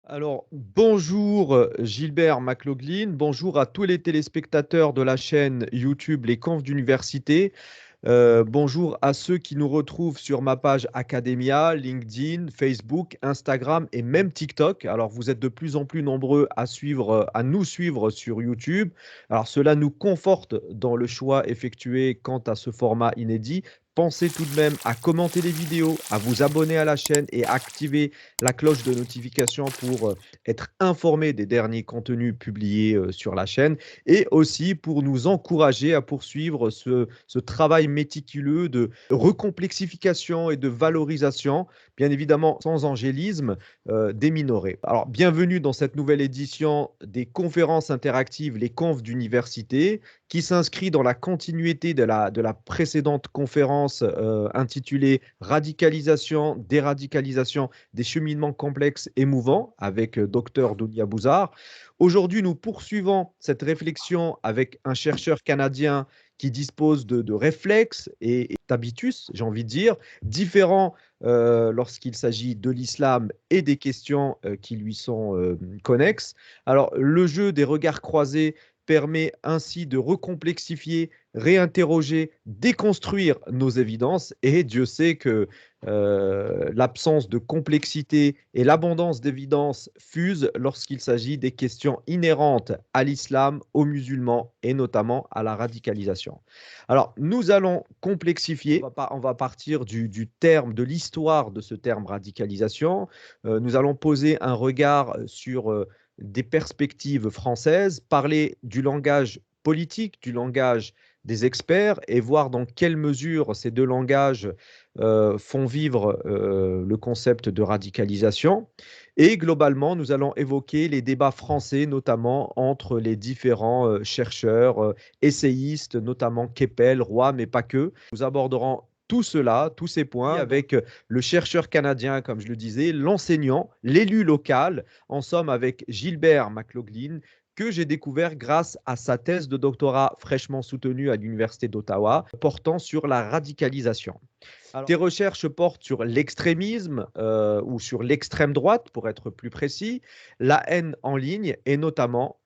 Alors, bonjour Gilbert McLaughlin, bonjour à tous les téléspectateurs de la chaîne YouTube Les Confs d'Université. Bonjour à ceux qui nous retrouvent sur ma page Academia, LinkedIn, Facebook, Instagram et même TikTok. Alors, vous êtes de plus en plus nombreux à nous suivre sur YouTube. Alors, cela nous conforte dans le choix effectué quant à ce format inédit. Pensez tout de même à commenter les vidéos, à vous abonner à la chaîne et à activer la cloche de notification pour être informé des derniers contenus publiés sur la chaîne et aussi pour nous encourager à poursuivre ce travail méticuleux de recomplexification et de valorisation, bien évidemment sans angélisme, des minorés. Alors, bienvenue dans cette nouvelle édition des conférences interactives, les confs d'université, qui s'inscrit dans la continuité de la précédente conférence intitulée Radicalisation, déradicalisation des cheminements complexes et mouvants avec Dr Dounia Bouzard. Aujourd'hui, nous poursuivons cette réflexion avec un chercheur canadien qui dispose de réflexes et d'habitus, j'ai envie de dire, différents lorsqu'il s'agit de l'islam et des questions qui lui sont connexes. Alors, le jeu des regards croisés permet ainsi de recomplexifier, réinterroger, déconstruire nos évidences. Et Dieu sait que l'absence de complexité et l'abondance d'évidence fusent lorsqu'il s'agit des questions inhérentes à l'islam, aux musulmans et notamment à la radicalisation. Alors, nous allons complexifier. On va partir du terme, de l'histoire de ce terme radicalisation. Nous allons poser un regard sur des perspectives françaises, parler du langage politique, du langage des experts et voir dans quelle mesure ces deux langages font vivre le concept de radicalisation. Et globalement, nous allons évoquer les débats français, notamment entre les différents chercheurs, essayistes, notamment Keppel, Roy, mais pas que. Nous aborderons tout cela, tous ces points, avec le chercheur canadien, comme je le disais, l'enseignant, l'élu local, en somme avec Gilbert McLaughlin, que j'ai découvert grâce à sa thèse de doctorat fraîchement soutenue à l'Université d'Ottawa, portant sur la radicalisation. Alors, tes recherches portent sur l'extrémisme ou sur l'extrême droite, pour être plus précis, la haine en ligne et notamment,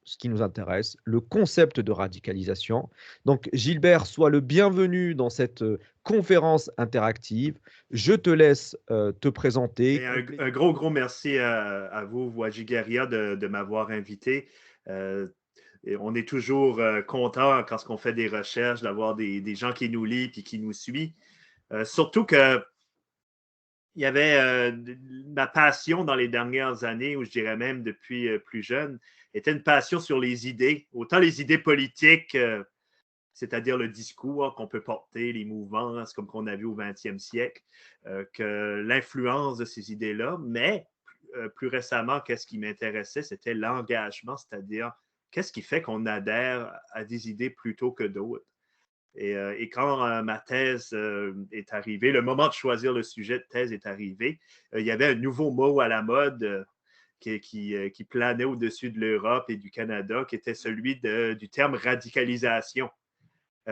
ce qui nous intéresse, le concept de radicalisation. Donc, Gilbert, sois le bienvenu dans cette conférence interactive. Je te laisse te présenter. Et un gros merci à vous, Voix Guerrier, de m'avoir invité. Euh, et on est toujours content quand on fait des recherches, d'avoir des gens qui nous lisent et qui nous suivent. Surtout que il y avait ma passion dans les dernières années, ou je dirais même depuis plus jeune, était une passion sur les idées, autant les idées politiques, c'est-à-dire le discours qu'on peut porter, les mouvements, c'est comme qu'on a vu au 20e siècle, que l'influence de ces idées-là, mais plus récemment, qu'est-ce qui m'intéressait, c'était l'engagement, c'est-à-dire qu'est-ce qui fait qu'on adhère à des idées plutôt que d'autres. Et quand ma thèse est arrivée, le moment de choisir le sujet de thèse est arrivé, il y avait un nouveau mot à la mode qui planait au-dessus de l'Europe et du Canada, qui était celui du terme radicalisation,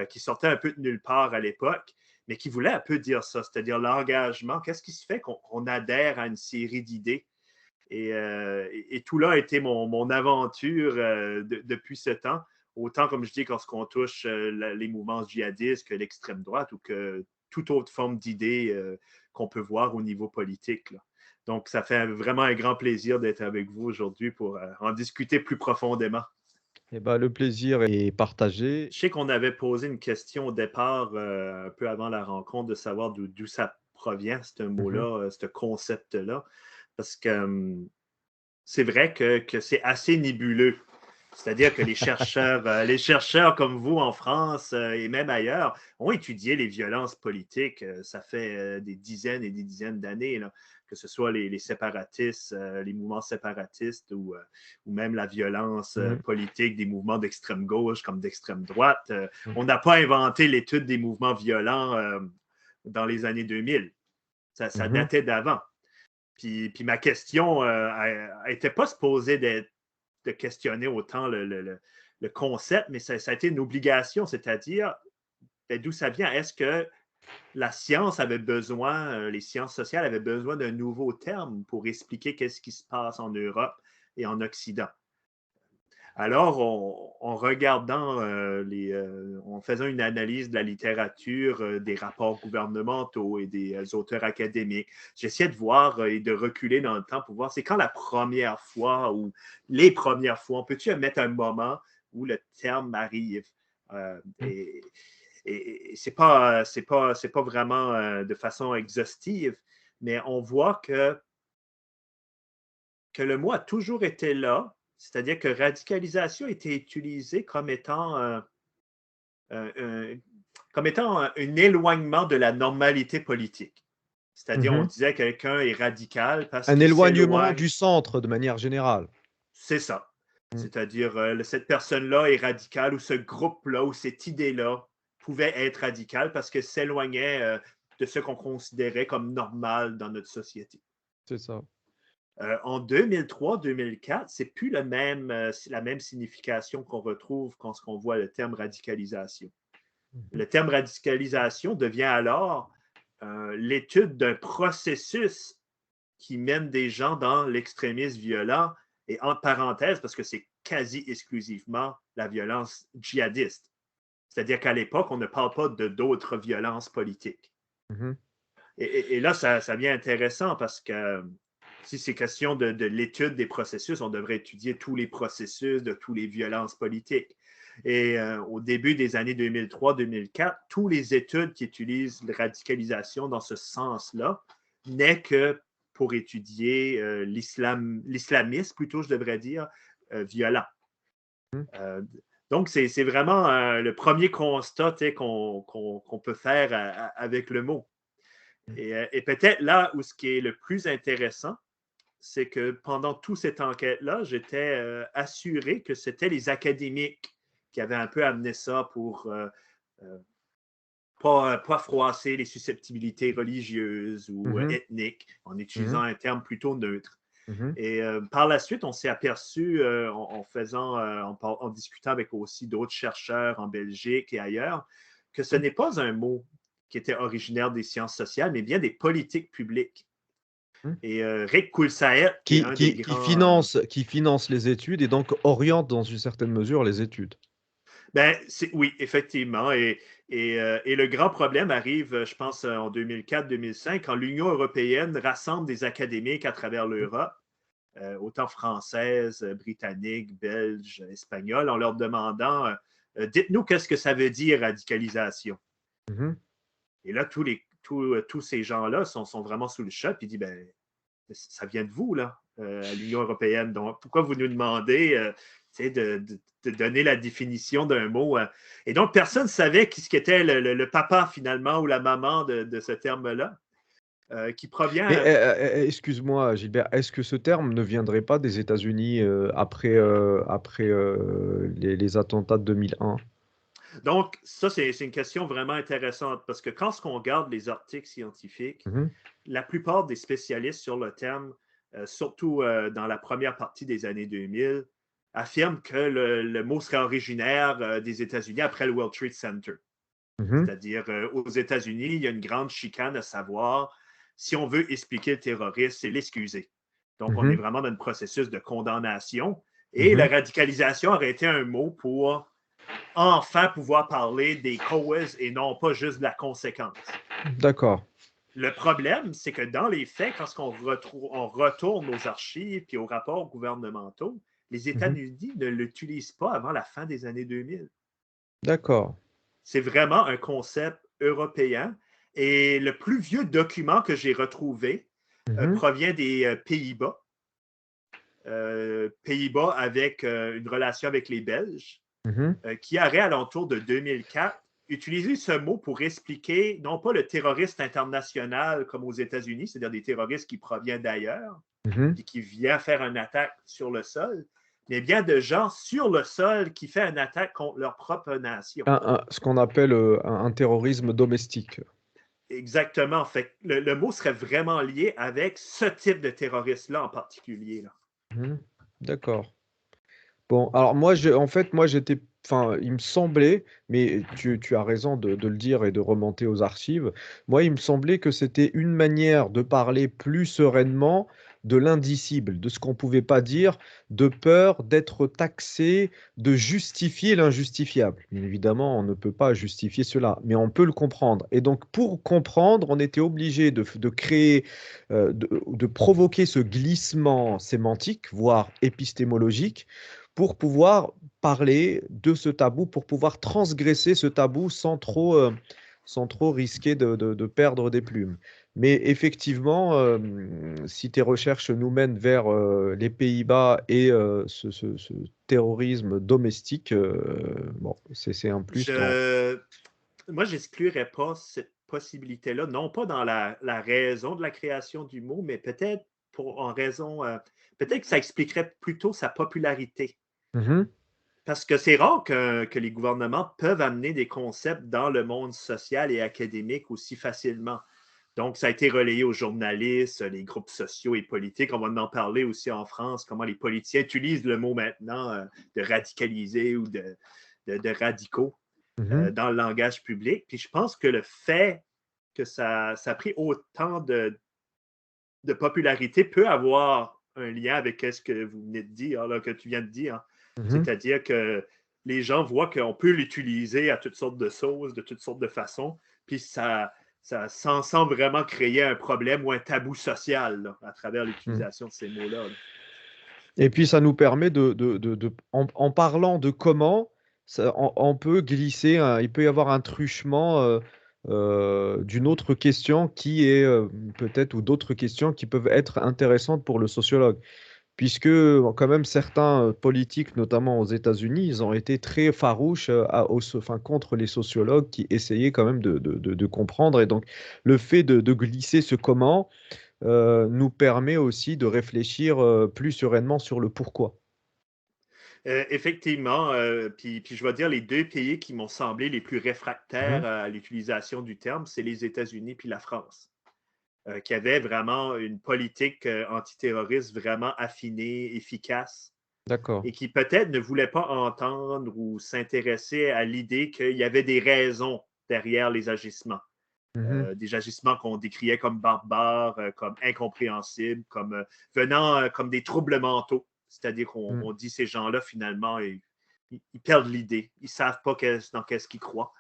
qui sortait un peu de nulle part à l'époque, mais qui voulait un peu dire ça, c'est-à-dire l'engagement. Qu'est-ce qui se fait qu'on adhère à une série d'idées? Et tout là a été mon aventure depuis ce temps. Autant, comme je dis, lorsqu'on touche les mouvements djihadistes que l'extrême droite ou que toute autre forme d'idée qu'on peut voir au niveau politique, là. Donc, ça fait vraiment un grand plaisir d'être avec vous aujourd'hui pour en discuter plus profondément. Eh ben, le plaisir est partagé. Je sais qu'on avait posé une question au départ, un peu avant la rencontre, de savoir d'où ça provient, ce Mhm. mot-là, ce concept-là. Parce que c'est vrai que c'est assez nébuleux. C'est-à-dire que les chercheurs comme vous en France et même ailleurs ont étudié les violences politiques. Ça fait des dizaines et des dizaines d'années, là, que ce soit les séparatistes, les mouvements séparatistes ou même la violence Mhm. politique des mouvements d'extrême gauche comme d'extrême droite. Mhm. On n'a pas inventé l'étude des mouvements violents dans les années 2000. Ça Mhm. datait d'avant. Puis ma question n'était pas supposée de questionner autant le concept, mais ça a été une obligation, c'est-à-dire d'où ça vient. Est-ce que la science avait besoin, les sciences sociales avaient besoin d'un nouveau terme pour expliquer qu'est-ce qui se passe en Europe et en Occident. Alors, en regardant, en faisant une analyse de la littérature, des rapports gouvernementaux et des auteurs académiques, j'essayais de voir et de reculer dans le temps pour voir c'est quand la première fois ou les premières fois, on peut-tu mettre un moment où le terme arrive? Euh, Mm. et et c'est pas vraiment de façon exhaustive, mais on voit que le mot a toujours été là, c'est-à-dire que radicalisation était utilisé comme étant un éloignement de la normalité politique. C'est-à-dire, on Mhm. disait que quelqu'un est radical parce Un qu'il éloignement s'éloigne. du centre de manière générale. C'est ça. Mm. C'est-à-dire, cette personne-là est radicale ou ce groupe-là ou cette idée-là pouvait être radicale parce que s'éloignait de ce qu'on considérait comme normal dans notre société. C'est ça. En 2003-2004, c'est plus la même signification qu'on retrouve quand on voit le terme radicalisation. Mhm. Le terme radicalisation devient alors l'étude d'un processus qui mène des gens dans l'extrémisme violent et entre parenthèses, parce que c'est quasi exclusivement la violence djihadiste. C'est-à-dire qu'à l'époque, on ne parle pas de d'autres violences politiques. Mhm. Et là, ça devient intéressant parce que si c'est question de l'étude des processus, on devrait étudier tous les processus de toutes les violences politiques. Et au début des années 2003-2004, toutes les études qui utilisent la radicalisation dans ce sens-là n'est que pour étudier l'islamisme, plutôt, je devrais dire, violent. Mhm. Euh, donc, c'est vraiment le premier constat qu'on peut faire avec le mot. Et peut-être là où ce qui est le plus intéressant, c'est que pendant toute cette enquête-là, j'étais assuré que c'était les académiques qui avaient un peu amené ça pour euh, pas froisser les susceptibilité religieuses ou Mhm. ethniques en utilisant Mhm. un terme plutôt neutre. Mhm. Et par la suite, on s'est aperçu en discutant avec aussi d'autres chercheurs en Belgique et ailleurs, que ce n'est pas un mot qui était originaire des sciences sociales, mais bien des politiques publiques. Mhm. Et Rick Kulsaet, qui est Qui, un des qui, qui grands. finance, qui finance les études et donc oriente dans une certaine mesure les études. Ben, oui, effectivement. Et le grand problème arrive, je pense, en 2004-2005, quand l'Union européenne rassemble des académiques à travers l'Europe, autant françaises, britanniques, belges, espagnoles, en leur demandant dites-nous qu'est-ce que ça veut dire radicalisation. Mhm. Et là, tous ces gens-là sont vraiment sous le choc et disent ben, ça vient de vous, là, à l'Union européenne. Donc, pourquoi vous nous demandez de donner la définition d'un mot? Et donc, personne ne savait ce qu'était le papa, finalement, ou la maman de ce terme-là, qui Mais provient. excuse-moi, Gilbert, est-ce que ce terme ne viendrait pas des États-Unis après les attentats de 2001? Donc, ça, c'est une question vraiment intéressante parce que quand on regarde les articles scientifiques, Mhm. la plupart des spécialistes sur le terme, surtout dans la première partie des années 2000, affirment que le mot serait originaire des États-Unis après le World Trade Center. Mhm. C'est-à-dire, aux États-Unis, il y a une grande chicane à savoir si on veut expliquer le terrorisme, c'est l'excuser. Donc, on est Mhm. vraiment dans un processus de condamnation. Et la Mhm. radicalisation aurait été un mot pour enfin pouvoir parler des causes et non pas juste de la conséquence. D'accord. Le problème, c'est que dans les faits, quand on retourne aux archives et aux rapports gouvernementaux, les Mhm. États-Unis ne l'utilisent pas avant la fin des années 2000. D'accord. C'est vraiment un concept européen. Et le plus vieux document que j'ai retrouvé Mhm. provient des Pays-Bas. Pays-Bas avec une relation avec les Belges, Mhm. qui aurait, alentour de 2004, utilisé ce mot pour expliquer non pas le terroriste international comme aux États-Unis, c'est-à-dire des terroristes qui proviennent d'ailleurs, Mhm. puis qui viennent faire une attaque sur le sol, mais bien de gens sur le sol qui font une attaque contre leur propre nation. Ce qu'on appelle un terrorisme domestique. Exactement. Fait que le mot serait vraiment lié avec ce type de terroriste-là en particulier. Là. Mhm. D'accord. Bon, alors moi, en fait, moi, j'étais enfin, il me semblait, mais tu as raison de le dire et de remonter aux archives. Moi, il me semblait que c'était une manière de parler plus sereinement de l'indicible, de ce qu'on ne pouvait pas dire, de peur d'être taxé, de justifier l'injustifiable. Bien évidemment, on ne peut pas justifier cela, mais on peut le comprendre. Et donc, pour comprendre, on était obligé de créer, de provoquer ce glissement sémantique, voire épistémologique, pour pouvoir parler de ce tabou, pour pouvoir transgresser ce tabou sans trop risquer de perdre des plumes. Mais effectivement, si tes recherches nous mènent vers les Pays-Bas et ce terrorisme domestique, bon, c'est un plus dans... Je, Moi, j'exclurais pas cette possibilité-là, non pas dans la raison de la création du mot, mais peut-être en raison, peut-être que ça expliquerait plutôt sa popularité. Mhm, Parce que c'est rare que les gouvernements peuvent amener des concepts dans le monde social et académique aussi facilement. Donc, ça a été relayé aux journalistes, les groupes sociaux et politiques. On va en parler aussi en France, comment les politiciens utilisent le mot maintenant de radicaliser ou de radicaux mhm, dans le langage public. Puis je pense que le fait que ça a pris autant de popularité peut avoir un lien avec ce que vous venez de dire, là, que tu viens de dire. mhm. C'est-à-dire que les gens voient qu'on peut l'utiliser à toutes sortes de sauces, de toutes sortes de façons, puis sans vraiment créer un problème ou un tabou social là, à travers Mhm. l'utilisation de ces mots-là. Là. Et puis, ça nous permet en parlant de comment, on peut glisser, il peut y avoir un truchement d'une autre question qui est peut-être, ou d'autres questions qui peuvent être intéressantes pour le sociologue. Puisque quand même certains politiques, notamment aux États-Unis, ils ont été très farouches enfin, contre les sociologues qui essayaient quand même de comprendre. Et donc, le fait de glisser ce comment nous permet aussi de réfléchir plus sereinement sur le pourquoi. Effectivement, puis je vais dire les deux pays qui m'ont semblé les plus réfractaires Mhm. à l'utilisation du terme, c'est les États-Unis puis la France, qui avaient vraiment une politique antiterroriste vraiment affinée, efficace, D'accord. et qui peut-être ne voulaient pas entendre ou s'intéresser à l'idée qu'il y avait des raisons derrière les agissements. Mhm. Des agissements qu'on décriait comme barbares, comme incompréhensibles, comme venant comme des troubles mentaux. C'est-à-dire qu'on Mhm. on dit ces gens-là, finalement, ils perdent l'idée. Ils ne savent pas dans qu'est-ce qu'ils croient.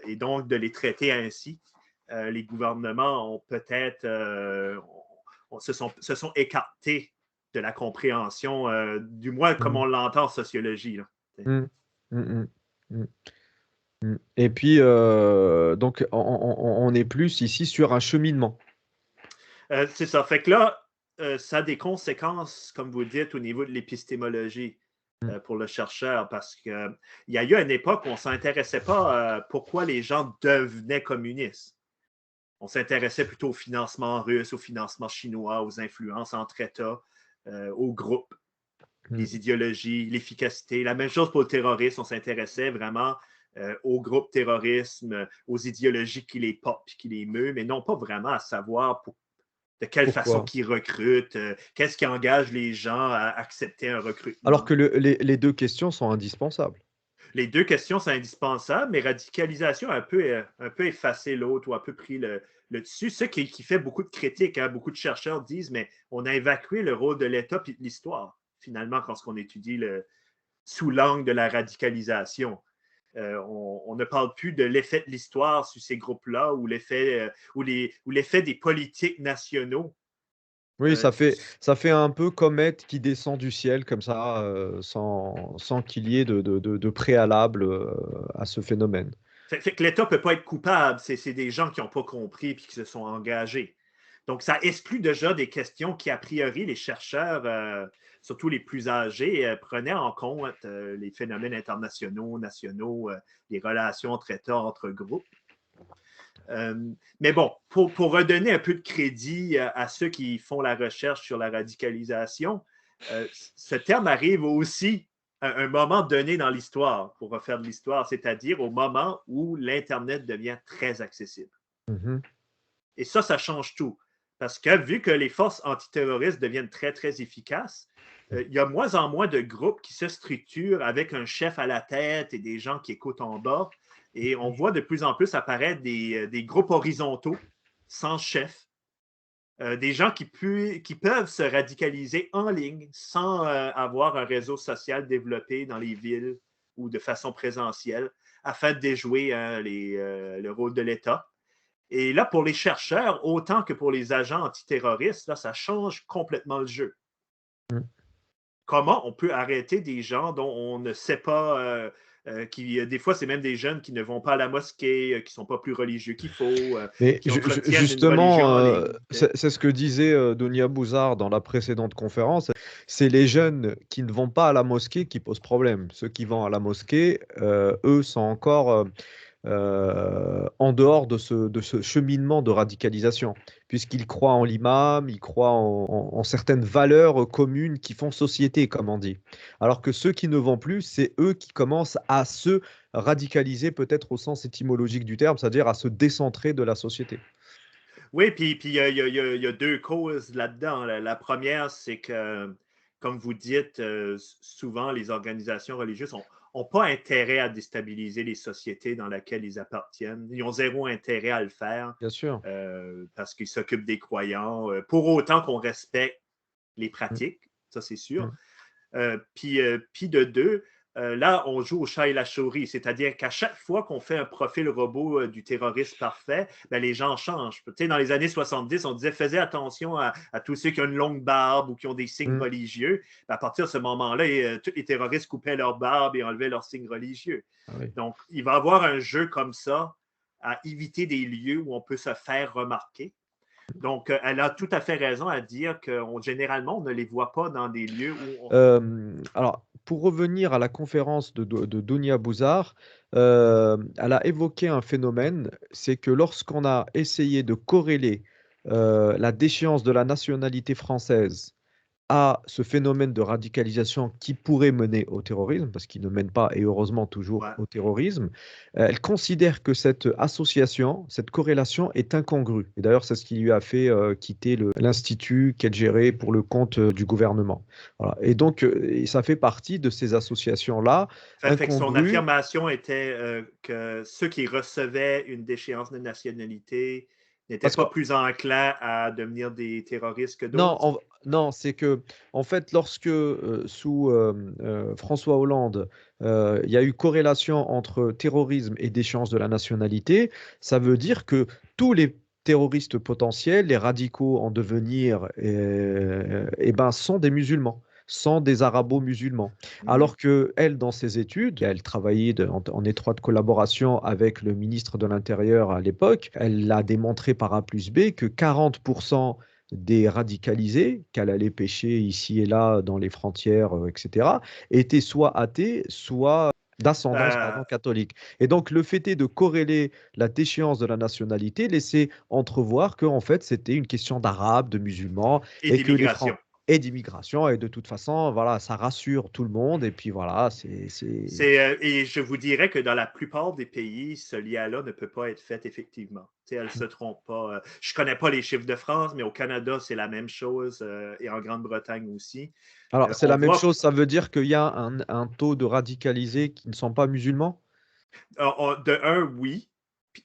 Et donc, de les traiter ainsi, les gouvernements ont peut-être se sont écartés de la compréhension, du moins comme Mhm. on l'entend en sociologie. Là. Mhm. Mhm. Mhm. Mhm. Et puis, donc, on est plus ici sur un cheminement. C'est ça. Fait que là, ça a des conséquences, comme vous dites, au niveau de l'épistémologie Mhm. pour le chercheur, parce qu'il y a eu une époque où on ne s'intéressait pas à pourquoi les gens devenaient communistes. On s'intéressait plutôt au financement russe, au financement chinois, aux influences entre États, aux groupes, les Mhm. idéologies, l'efficacité. La même chose pour le terrorisme. On s'intéressait vraiment aux groupes terrorisme, aux idéologies qui les portent et qui les meuvent, mais non pas vraiment à savoir de quelle façon Pourquoi? qu'ils recrutent, qu'est-ce qui engage les gens à accepter un Alors recrutement. que les deux questions sont indispensables. Les deux questions sont indispensables, mais radicalisation a un peu effacé l'autre ou un peu pris le dessus. Ce qui fait beaucoup de critiques. Hein. Beaucoup de chercheurs disent, mais on a évacué le rôle de l'État et de l'histoire, finalement, quand on étudie sous l'angle de la radicalisation. On ne parle plus de l'effet de l'histoire sur ces groupes-là ou l'effet des politiques nationaux. Oui, Euh, ça fait un peu comète qui descend du ciel comme ça, sans qu'il y ait de préalable à ce phénomène. fait que l'État ne peut pas être coupable. C'est des gens qui n'ont pas compris et qui se sont engagés. Donc, ça exclut déjà des questions qui, a priori, les chercheurs, surtout les plus âgés, prenaient en compte les phénomènes internationaux, nationaux, les relations entre États, entre groupes. Mais bon, pour redonner un peu de crédit à ceux qui font la recherche sur la radicalisation, ce terme arrive aussi à un moment donné dans l'histoire, pour refaire de l'histoire, c'est-à-dire au moment où l'Internet devient très accessible. Mhm. Et ça change tout. Parce que vu que les forces antiterroristes deviennent très, très efficaces, il y a moins en moins de groupes qui se structurent avec un chef à la tête et des gens qui écoutent en bas. Et on voit de plus en plus apparaître des groupes horizontaux, sans chef, des gens qui peuvent se radicaliser en ligne sans avoir un réseau social développé dans les villes ou de façon présentielle afin de déjouer le rôle de l'État. Et là, pour les chercheurs, autant que pour les agents antiterroristes, là, ça change complètement le jeu. Mm. Comment on peut arrêter des gens dont on ne sait pas, des fois, c'est même des jeunes qui ne vont pas à la mosquée, qui ne sont pas plus religieux qu'il faut, Mais qui entretiennent une religion justement, en ligne. c'est ce que disait Donia Bouzard dans la précédente conférence. C'est les jeunes qui ne vont pas à la mosquée qui posent problème. Ceux qui vont à la mosquée, eux, sont encore en dehors de ce cheminement de radicalisation, puisqu'ils croient en l'imam, ils croient en certaines valeurs communes qui font société, comme on dit. Alors que ceux qui ne vont plus, c'est eux qui commencent à se radicaliser, peut-être au sens étymologique du terme, c'est-à-dire à se décentrer de la société. Oui, puis il y a deux causes là-dedans. La première, c'est que, comme vous dites, souvent les organisations religieuses n'ont pas intérêt à déstabiliser les sociétés dans lesquelles ils appartiennent. Ils ont zéro intérêt à le faire Bien sûr. parce qu'ils s'occupent des croyants, pour autant qu'on respecte les Mm, pratiques, ça c'est sûr. mm. Puis de deux, là, on joue au chat et la souris, c'est-à-dire qu'à chaque fois qu'on fait un profil robot du terroriste parfait, ben, les gens changent. Tu sais, dans les années 70, on disait faisait attention à tous ceux qui ont une longue barbe ou qui ont des signes Mm. religieux. Ben, à partir de ce moment-là, tous les terroristes coupaient leur barbe et enlevaient leurs signes religieux. Ah oui. Donc, il va y avoir un jeu comme ça à éviter des lieux où on peut se faire remarquer. Donc, elle a tout à fait raison à dire que généralement, on ne les voit pas dans des lieux où on... Alors, pour revenir à la conférence de Dounia Bouzard, elle a évoqué un phénomène, c'est que lorsqu'on a essayé de corréler la déchéance de la nationalité française à ce phénomène de radicalisation qui pourrait mener au terrorisme, parce qu'il ne mène pas, et heureusement toujours, Ouais. au terrorisme, elle considère que cette association, cette corrélation est incongrue. Et d'ailleurs, c'est ce qui lui a fait quitter l'institut qu'elle gérait pour le compte du gouvernement. Voilà. Et donc, et ça fait partie de ces associations-là, Fait que son incongrues. affirmation était que ceux qui recevaient une déchéance de nationalité n'étaient Parce que pas plus enclins à devenir des terroristes que Non, d'autres. non, c'est que, en fait, lorsque sous François Hollande, il y a eu corrélation entre terrorisme et déchéance de la nationalité, ça veut dire que tous les terroristes potentiels, les radicaux en devenir, eh ben, sont des musulmans, sont des arabo-musulmans. Mhm. Alors que elle, dans ses études, elle travaillait en étroite collaboration avec le ministre de l'Intérieur à l'époque, elle a démontré par A plus B que 40% des radicalisés qu'elle allait pêcher ici et là dans les frontières, etc., étaient soit athées, soit d'ascendance Euh, catholique. Et donc le fait est de corréler la déchéance de la nationalité laissait entrevoir que en fait c'était une question d'arabes, de musulmans et et que les d'immigration. Francs et d'immigration et de toute façon voilà ça rassure tout le monde et puis voilà Et je vous dirais que dans la plupart des pays, ce lien-là ne peut pas être fait effectivement. Tu sais, elle ne se trompe pas. Je ne connais pas les chiffres de France, mais au Canada, c'est la même chose et en Grande-Bretagne aussi. alors c'est On la même voit chose, ça veut dire qu'il y a un taux de radicalisés qui ne sont pas musulmans? de un, oui.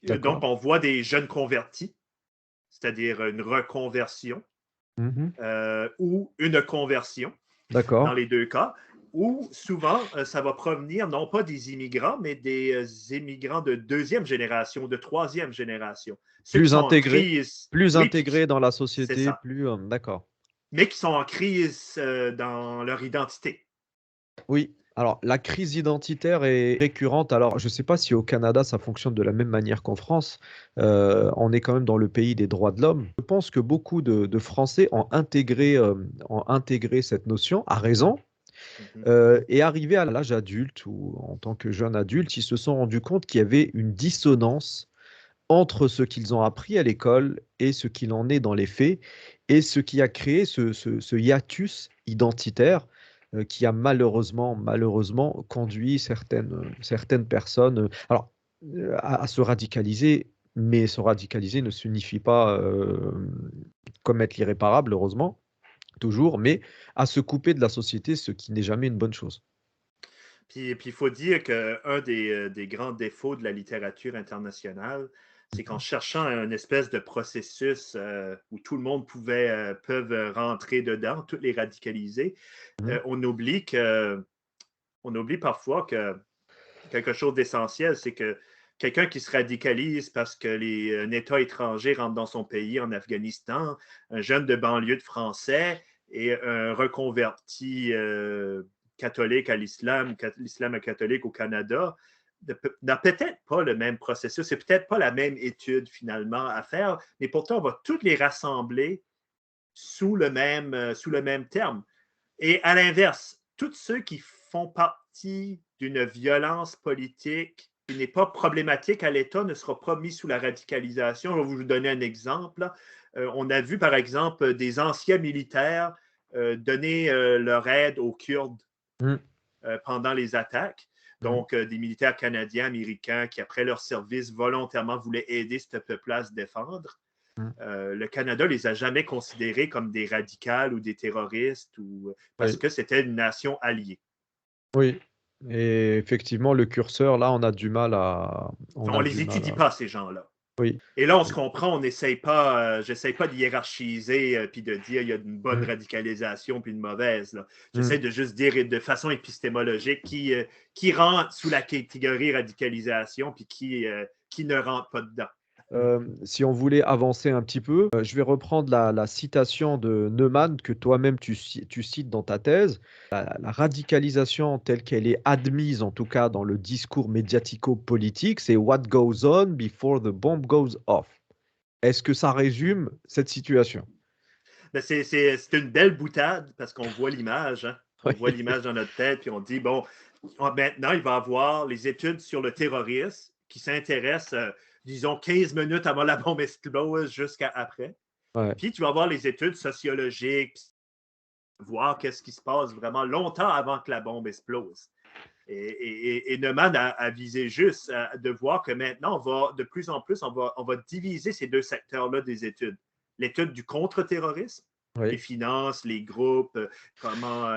Donc, D'accord. on voit des jeunes convertis, c'est-à-dire une reconversion Mhm. ou une conversion, dans D'accord. les deux cas, ou souvent, ça va provenir non pas des immigrants, mais des immigrants de deuxième génération, de troisième génération. Ceux qui Plus sont en intégré, crise, plus oui, puis intégré dans la c'est société, ça, plus d'accord. mais qui sont en crise dans leur identité. Oui, alors la crise identitaire est récurrente. Alors, je ne sais pas si au Canada, ça fonctionne de la même manière qu'en France. On est quand même dans le pays des droits de l'homme. Je pense que beaucoup de Français ont intégré cette notion, à raison, Mhm. et arrivé à l'âge adulte ou en tant que jeune adulte, ils se sont rendus compte qu'il y avait une dissonance entre ce qu'ils ont appris à l'école et ce qu'il en est dans les faits, et ce qui a créé ce hiatus identitaire qui a malheureusement conduit certaines personnes à se radicaliser, mais se radicaliser ne signifie pas commettre l'irréparable, heureusement. toujours, mais à se couper de la société, ce qui n'est jamais une bonne chose. Puis il faut dire qu'un des grands défauts de la littérature internationale, c'est qu'en Mhm. cherchant un espèce de processus où tout le monde peut rentrer dedans, tous les radicalisés, Mhm. on oublie parfois que quelque chose d'essentiel, c'est que quelqu'un qui se radicalise parce que un État étranger rentre dans son pays, en Afghanistan, un jeune de banlieue de français et un reconverti catholique à l'islam catholique au Canada, n'a peut-être pas le même processus, c'est peut-être pas la même étude finalement à faire, mais pourtant on va toutes les rassembler sous le même terme. Et à l'inverse, tous ceux qui font partie d'une violence politique qui n'est pas problématique à l'État ne sera pas mis sous la radicalisation. Je vais vous donner un exemple. On a vu, par exemple, des anciens militaires donner leur aide aux Kurdes Mhm. pendant les attaques. Mhm. Donc, des militaires canadiens, américains qui, après leur service, volontairement voulaient aider ce peuple-là à se défendre. Mhm. Le Canada ne les a jamais considérés comme des radicals ou des terroristes parce Oui, que c'était une nation alliée. oui. Et effectivement, le curseur, là, on On a ne du les mal étudie à. pas, ces gens-là. Oui. Et là, on se comprend, on n'essaye pas, j'essaye pas de hiérarchiser puis de dire il y a une bonne Mhm. radicalisation puis une mauvaise. Là. Mhm. J'essaie de juste dire de façon épistémologique qui rentre sous la catégorie radicalisation puis qui ne rentre pas dedans. Si on voulait avancer un petit peu, je vais reprendre la citation de Neumann que toi-même tu cites dans ta thèse. La radicalisation telle qu'elle est admise, en tout cas dans le discours médiatico-politique, c'est what goes on before the bomb goes off. Est-ce que ça résume cette situation? Ben, c'est une belle boutade parce qu'on voit l'image. Hein? On voit Oui. l'image dans notre tête, puis on dit, bon, maintenant, il va y avoir les études sur le terrorisme qui s'intéressent, disons, 15 minutes avant la bombe explose jusqu'à après. Ouais. Puis tu vas avoir les études sociologiques, voir qu'est-ce qui se passe vraiment longtemps avant que la bombe explose. Et Neumann a visé juste de voir que maintenant, de plus en plus, on va diviser ces deux secteurs-là des études. L'étude du contre-terrorisme, les Oui. finances, les groupes, comment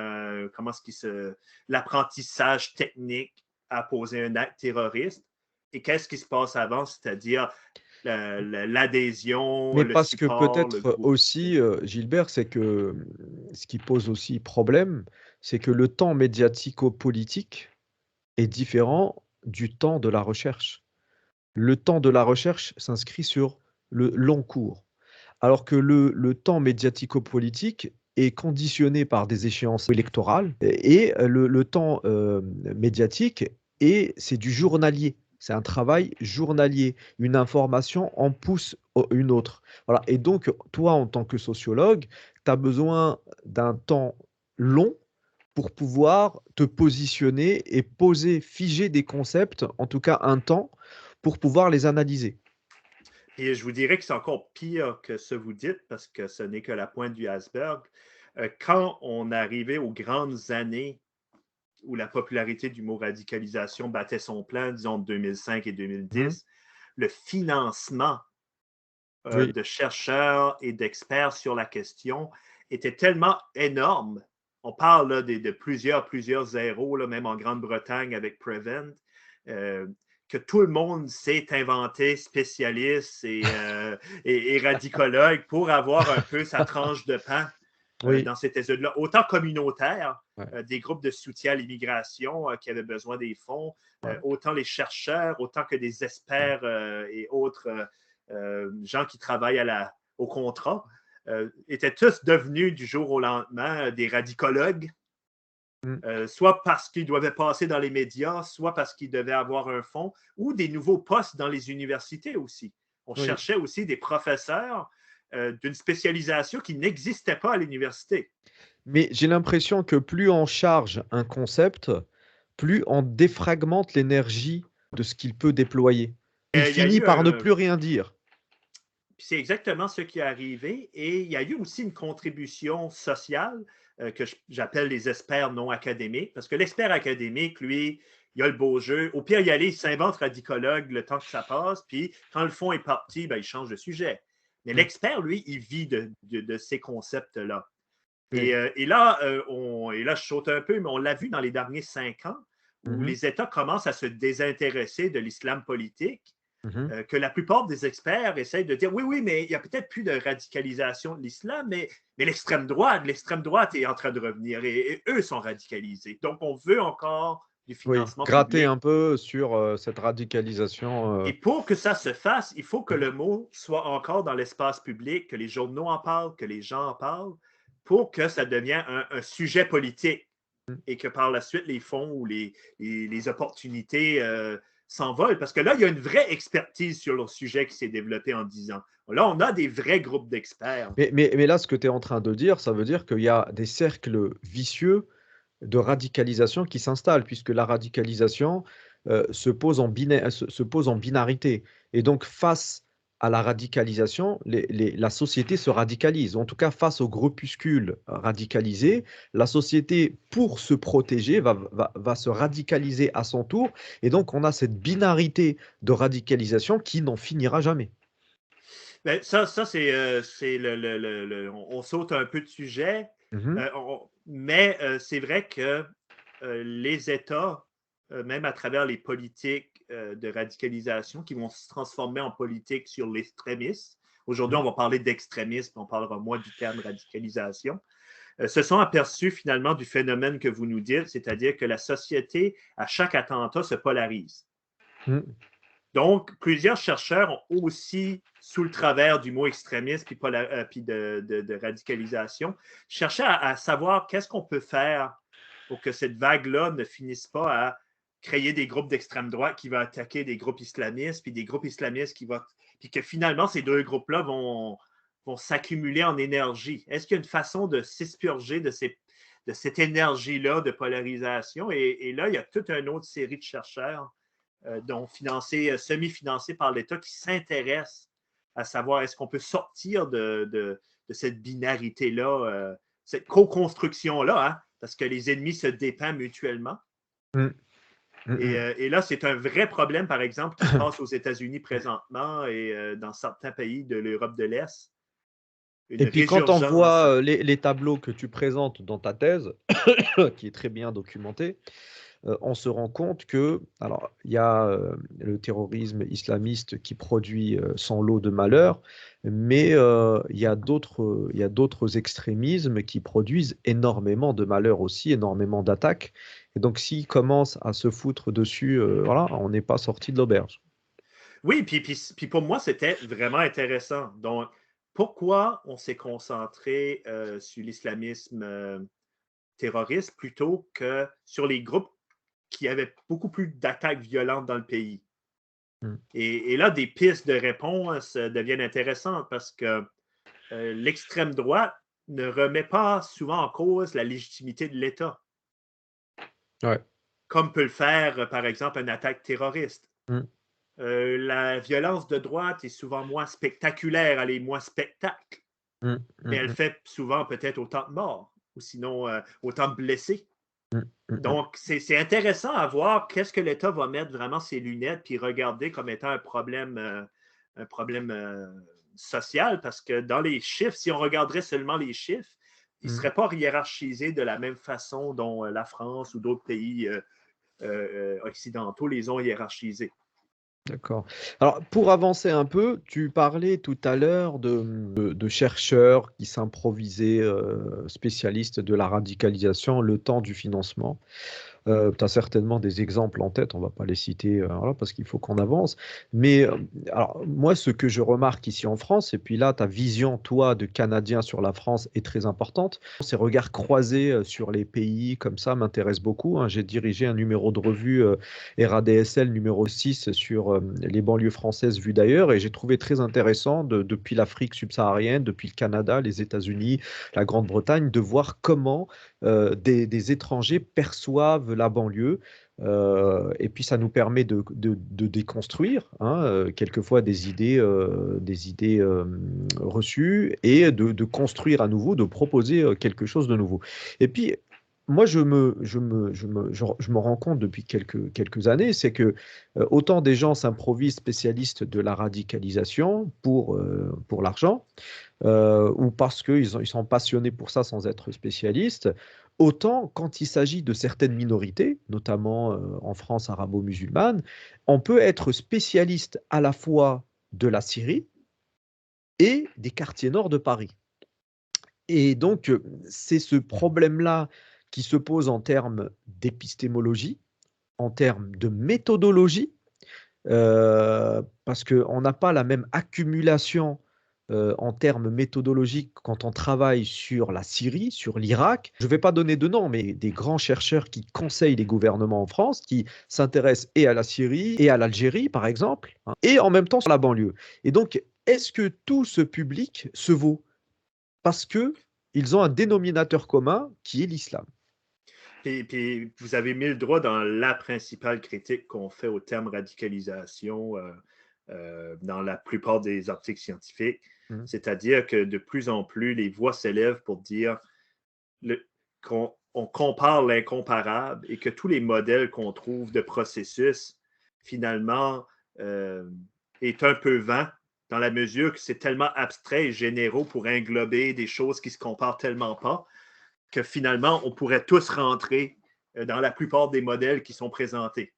l'apprentissage technique à poser un acte terroriste. Et qu'est-ce qui se passe avant, c'est-à-dire l'adhésion, Mais le parce que support, le peut-être groupe. aussi, Gilbert, c'est que ce qui pose aussi problème, c'est que le temps médiatico-politique est différent du temps de la recherche. Le temps de la recherche s'inscrit sur le long cours, alors que le temps médiatico-politique est conditionné par des échéances électorales et le temps médiatique, c'est du journalier. C'est un travail journalier. Une information en pousse une autre. Voilà. Et donc, toi, en tant que sociologue, tu as besoin d'un temps long pour pouvoir te positionner et poser, figer des concepts, en tout cas un temps, pour pouvoir les analyser. Et je vous dirais que c'est encore pire que ce que vous dites parce que ce n'est que la pointe du iceberg. Quand on arrivait aux grandes années où la popularité du mot radicalisation battait son plein, disons 2005 et Mhm. 2010, le financement Oui. de chercheurs et d'experts sur la question était tellement énorme. On parle là, de plusieurs zéros, là, même en Grande-Bretagne avec Prevent, euh, que tout le monde s'est inventé spécialiste et radicologue pour avoir un peu sa tranche de pain Oui. dans cette étude-là, autant communautaire, Ouais. des groupes de soutien à l'immigration qui avaient besoin des fonds, Ouais. autant les chercheurs, autant que des experts et autres gens qui travaillent au contrat, étaient tous devenus du jour au lendemain des radicologues, Mm. soit parce qu'ils devaient passer dans les médias, soit parce qu'ils devaient avoir un fonds, ou des nouveaux postes dans les universités aussi. On Oui. cherchait aussi des professeurs d'une spécialisation qui n'existait pas à l'université. Mais j'ai l'impression que plus on charge un concept, plus on défragmente l'énergie de ce qu'il peut déployer. Il Il y a finit eu par ne plus rien dire. C'est exactement ce qui est arrivé. Et il y a eu aussi une contribution sociale que j'appelle les experts non académiques, parce que l'expert académique, lui, il a le beau jeu. Au pire, il allait, il s'invente radicologue le temps que ça passe, puis quand le fond est parti, ben, il change de sujet. Mais Mm. l'expert, lui, il vit de ces concepts-là. Oui. Et là, et là, je saute un peu, mais on l'a vu dans les derniers 5 ans, où Mhm. les États commencent à se désintéresser de l'islam politique, Mhm. que la plupart des experts essayent de dire oui, oui, mais il y a peut-être plus de radicalisation de l'islam, mais l'extrême droite est en train de revenir et eux sont radicalisés. Donc, on veut encore du Oui, financement gratter public. un peu sur cette radicalisation. Et pour que ça se fasse, il faut que Mhm. le mot soit encore dans l'espace public, que les journaux en parlent, que les gens en parlent, pour que ça devienne un sujet politique et que par la suite, les fonds ou les opportunités s'envolent. Parce que là, il y a une vraie expertise sur le sujet qui s'est développée en 10 ans. Là, on a des vrais groupes d'experts. Mais là, ce que tu es en train de dire, ça veut dire qu'il y a des cercles vicieux de radicalisation qui s'installent, puisque la radicalisation se pose en binarité. Et donc, face à la radicalisation, la société se radicalise. En tout cas, face aux groupuscules radicalisés, la société, pour se protéger, va se radicaliser à son tour. Et donc, on a cette binarité de radicalisation qui n'en finira jamais. Ben, ça c'est on saute un peu de sujet, Mhm. mais c'est vrai que les États, même à travers les politiques de radicalisation qui vont se transformer en politique sur l'extrémisme. Aujourd'hui, on va parler d'extrémisme, on parlera moins du terme radicalisation. Se sont aperçus finalement du phénomène que vous nous dites, c'est-à-dire que la société, à chaque attentat, se polarise. Mhm. Donc, plusieurs chercheurs ont aussi, sous le travers du mot extrémisme puis de radicalisation, cherché à savoir qu'est-ce qu'on peut faire pour que cette vague-là ne finisse pas à créer des groupes d'extrême droite qui vont attaquer des groupes islamistes, puis des groupes islamistes puis que finalement, ces deux groupes-là vont s'accumuler en énergie. Est-ce qu'il y a une façon de s'expurger de cette énergie-là de polarisation? Et là, il y a toute une autre série de chercheurs dont semi-financés par l'État, qui s'intéressent à savoir est-ce qu'on peut sortir de cette binarité-là, cette co-construction-là, hein, parce que les ennemis se dépendent mutuellement. Mhm. Mhm. Et là, c'est un vrai problème, par exemple, qui se passe aux États-Unis présentement et dans certains pays de l'Europe de l'Est. Une Et puis quand on résurgence. voit les tableaux que tu présentes dans ta thèse, qui est très bien documentée, on se rend compte que, alors, il y a le terrorisme islamiste qui produit son lot de malheurs, mais il y a d'autres extrémismes qui produisent énormément de malheurs aussi, énormément d'attaques. Et donc, s'ils commencent à se foutre dessus, voilà, on n'est pas sorti de l'auberge. Oui, puis pour moi, c'était vraiment intéressant. Donc, pourquoi on s'est concentré sur l'islamisme terroristes plutôt que sur les groupes qui avaient beaucoup plus d'attaques violentes dans le pays. Mm. Et là, des pistes de réponse deviennent intéressantes parce que l'extrême droite ne remet pas souvent en cause la légitimité de l'État, Ouais. comme peut le faire, par exemple, une attaque terroriste. Mm. La violence de droite est souvent moins spectaculaire, elle est moins spectacle, Mm. mais Mm. elle Mm. fait souvent peut-être autant de morts, ou sinon autant de blessés. Mm. Mm. Mm. Donc, c'est intéressant à voir qu'est-ce que l'État va mettre vraiment ses lunettes puis regarder comme étant un problème social, parce que dans les chiffres, si on regarderait seulement les chiffres, ils ne Mm. seraient pas hiérarchisés de la même façon dont la France ou d'autres pays occidentaux les ont hiérarchisés. D'accord. Alors, pour avancer un peu, tu parlais tout à l'heure de chercheurs qui s'improvisaient spécialistes de la radicalisation le temps du financement. Tu as certainement des exemples en tête, on ne va pas les citer voilà, parce qu'il faut qu'on avance. Mais alors, moi, ce que je remarque ici en France, et puis là, ta vision, toi, de Canadien sur la France est très importante. Ces regards croisés sur les pays comme ça m'intéressent beaucoup, hein. J'ai dirigé un numéro de revue RADSL numéro 6 sur les banlieues françaises vues d'ailleurs, et j'ai trouvé très intéressant, depuis l'Afrique subsaharienne, depuis le Canada, les États-Unis, la Grande-Bretagne, de voir comment des étrangers perçoivent la banlieue. Et puis ça nous permet de déconstruire hein, quelquefois des idées reçues et de construire à nouveau, de proposer quelque chose de nouveau. Et puis, moi, je me rends compte depuis quelques années, c'est que autant des gens s'improvisent spécialistes de la radicalisation pour l'argent, ou parce qu'ils sont passionnés pour ça sans être spécialistes, autant quand il s'agit de certaines minorités, notamment en France arabo-musulmane, on peut être spécialiste à la fois de la Syrie et des quartiers nord de Paris. Et donc, c'est ce problème-là qui se pose en termes d'épistémologie, en termes de méthodologie, parce qu'on n'a pas la même accumulation en termes méthodologiques quand on travaille sur la Syrie, sur l'Irak. Je ne vais pas donner de nom, mais des grands chercheurs qui conseillent les gouvernements en France, qui s'intéressent et à la Syrie et à l'Algérie, par exemple, hein, et en même temps sur la banlieue. Et donc, est-ce que tout ce public se vaut? Parce qu'ils ont un dénominateur commun qui est l'islam. Puis vous avez mis le droit dans la principale critique qu'on fait au terme radicalisation dans la plupart des articles scientifiques. C'est-à-dire que de plus en plus, les voix s'élèvent pour dire qu'on compare l'incomparable et que tous les modèles qu'on trouve de processus, finalement, est un peu vain dans la mesure que c'est tellement abstrait et généraux pour englober des choses qui ne se comparent tellement pas que finalement, on pourrait tous rentrer dans la plupart des modèles qui sont présentés.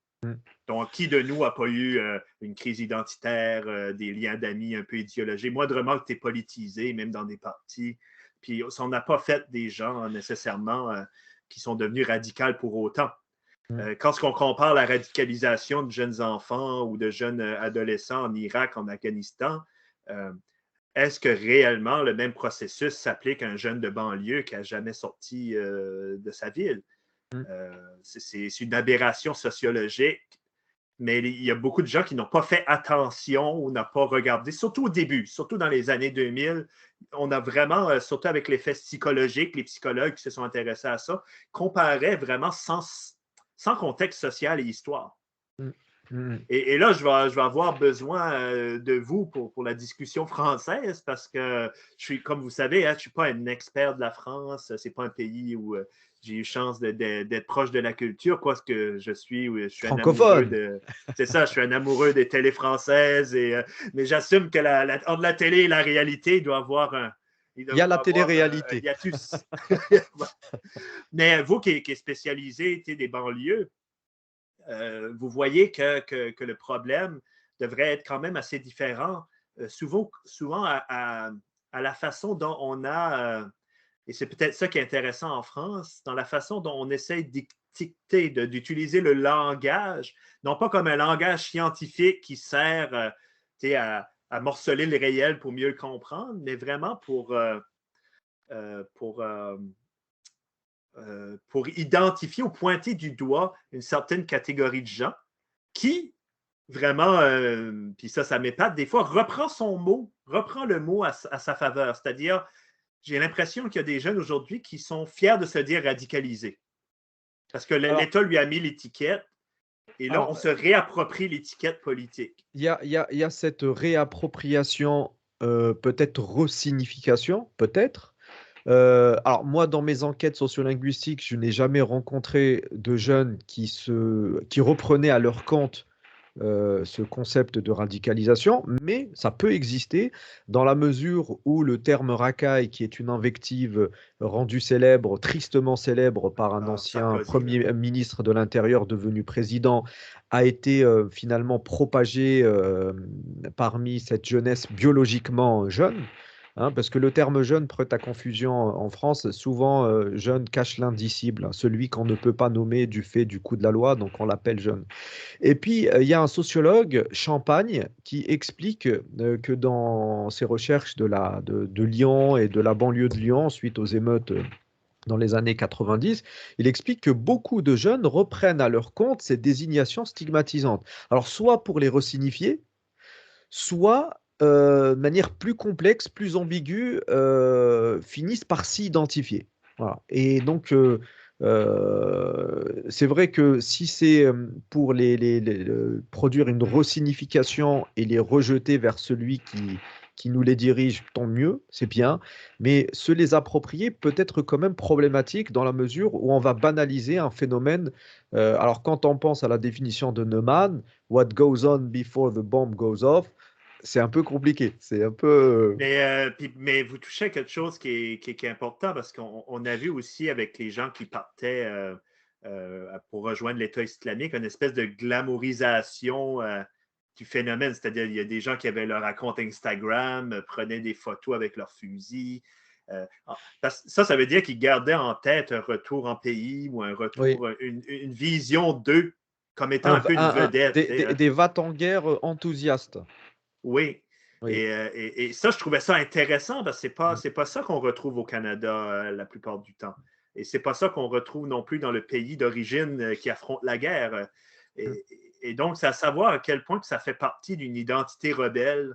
Donc, qui de nous n'a pas eu une crise identitaire, des liens d'amis un peu idéologiques, moindrement que tu es politisé, même dans des partis. Puis, on n'a pas fait des gens nécessairement qui sont devenus radicaux pour autant. Quand on compare la radicalisation de jeunes enfants ou de jeunes adolescents en Irak, en Afghanistan, est-ce que réellement le même processus s'applique à un jeune de banlieue qui n'a jamais sorti de sa ville? C'est une aberration sociologique, mais il y a beaucoup de gens qui n'ont pas fait attention ou n'ont pas regardé, surtout au début, surtout dans les années 2000, on a vraiment, surtout avec l'effet psychologique, les psychologues qui se sont intéressés à ça, comparaient vraiment sans contexte social et histoire. Et là, je vais avoir besoin de vous pour la discussion française parce que je suis, comme vous savez, je ne suis pas un expert de la France. Ce n'est pas un pays où j'ai eu chance d'être proche de la culture, quoi, ce que je suis un amoureux de. C'est ça, je suis un amoureux des télés françaises. Mais j'assume que entre la télé et la réalité, il doit y avoir un. Il y a la télé-réalité. Un hiatus. Mais vous qui êtes spécialisé des banlieues, vous voyez que le problème devrait être quand même assez différent, souvent à la façon dont on a, et c'est peut-être ça qui est intéressant en France, dans la façon dont on essaie d'utiliser le langage, non pas comme un langage scientifique qui sert à morceler le réel pour mieux le comprendre, mais vraiment pour identifier ou pointer du doigt une certaine catégorie de gens qui, vraiment, puis ça m'épate, des fois, reprend le mot à sa faveur. C'est-à-dire, j'ai l'impression qu'il y a des jeunes aujourd'hui qui sont fiers de se dire radicalisés. Parce que l'État lui a mis l'étiquette et là, on se réapproprie l'étiquette politique. Il y a cette réappropriation, peut-être resignification, peut-être. Alors moi, dans mes enquêtes sociolinguistiques, je n'ai jamais rencontré de jeunes qui reprenaient à leur compte ce concept de radicalisation, mais ça peut exister dans la mesure où le terme racaille, qui est une invective rendue célèbre, tristement célèbre par un ancien Premier ministre de l'Intérieur devenu président, a été finalement propagé parmi cette jeunesse biologiquement jeune. Parce que le terme jeune prête à confusion en France. Souvent, jeune cache l'indicible, celui qu'on ne peut pas nommer du fait du coût de la loi, donc on l'appelle jeune. Et puis, il y a un sociologue, Champagne, qui explique que dans ses recherches de Lyon et de la banlieue de Lyon, suite aux émeutes dans les années 90, il explique que beaucoup de jeunes reprennent à leur compte ces désignations stigmatisantes. Alors, soit pour les resignifier, soit de manière plus complexe, plus ambiguë, finissent par s'y identifier. Voilà. Et donc, c'est vrai que si c'est pour produire une resignification et les rejeter vers celui qui nous les dirige, tant mieux, c'est bien, mais se les approprier peut être quand même problématique dans la mesure où on va banaliser un phénomène. Alors, quand on pense à la définition de Neumann, what goes on before the bomb goes off, c'est un peu compliqué. C'est un peu. Mais vous touchez à quelque chose qui est important parce qu'on a vu aussi avec les gens qui partaient pour rejoindre l'État islamique une espèce de glamourisation du phénomène. C'est-à-dire, il y a des gens qui avaient leur compte Instagram, prenaient des photos avec leurs fusils. Ça veut dire qu'ils gardaient en tête un retour en pays ou un Oui. retour, une vision d'eux comme étant un peu une vedette. Des va-t-en-guerre enthousiastes. Oui. Oui. Et ça, je trouvais ça intéressant parce que c'est pas ça qu'on retrouve au Canada la plupart du temps. Et c'est pas ça qu'on retrouve non plus dans le pays d'origine qui affronte la guerre. Mm. Et donc, c'est à savoir à quel point que ça fait partie d'une identité rebelle.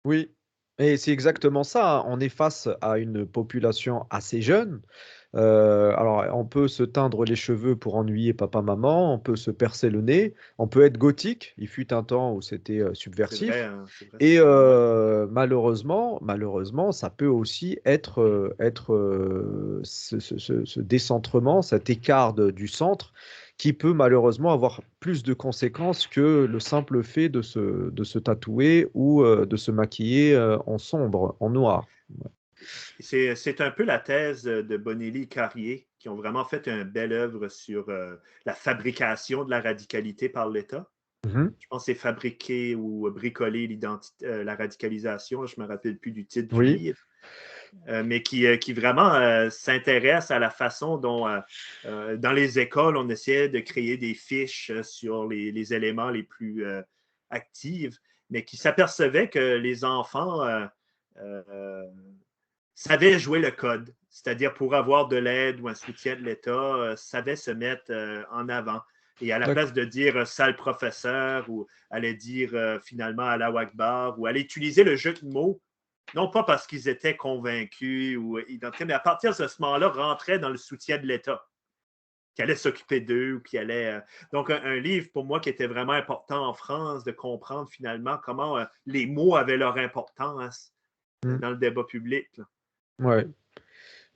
Oui, et c'est exactement ça, hein. On est face à une population assez jeune. Alors, on peut se teindre les cheveux pour ennuyer papa-maman, on peut se percer le nez, on peut être gothique. Il fut un temps où c'était C'est vrai, subversif. hein, c'est vrai, Et c'est vrai. Ouais. malheureusement, ça peut aussi être ce décentrement, cet écart du centre, qui peut malheureusement avoir plus de conséquences que le simple fait de se tatouer ou de se maquiller en sombre, en noir. C'est un peu la thèse de Bonelli et Carrier qui ont vraiment fait une belle œuvre sur la fabrication de la radicalité par l'État. Mhm. Je pense que c'est fabriquer ou bricoler la radicalisation. Je ne me rappelle plus du titre du Oui, livre. Mais qui vraiment s'intéresse à la façon dont, dans les écoles, on essayait de créer des fiches sur les éléments les plus actifs, mais qui s'apercevait que les enfants euh, savaient jouer le code, c'est-à-dire pour avoir de l'aide ou un soutien de l'État, savaient se mettre en avant. Et à la place d'accord. de dire sale professeur ou aller dire finalement Allahu Akbar ou aller utiliser le jeu de mots, non pas parce qu'ils étaient convaincus ou identifiés, mais à partir de ce moment-là, rentraient dans le soutien de l'État, qui allait s'occuper d'eux ou qui allait. Donc, un livre pour moi qui était vraiment important en France, de comprendre finalement comment les mots avaient leur importance Mm. dans le débat public. Là. Ouais.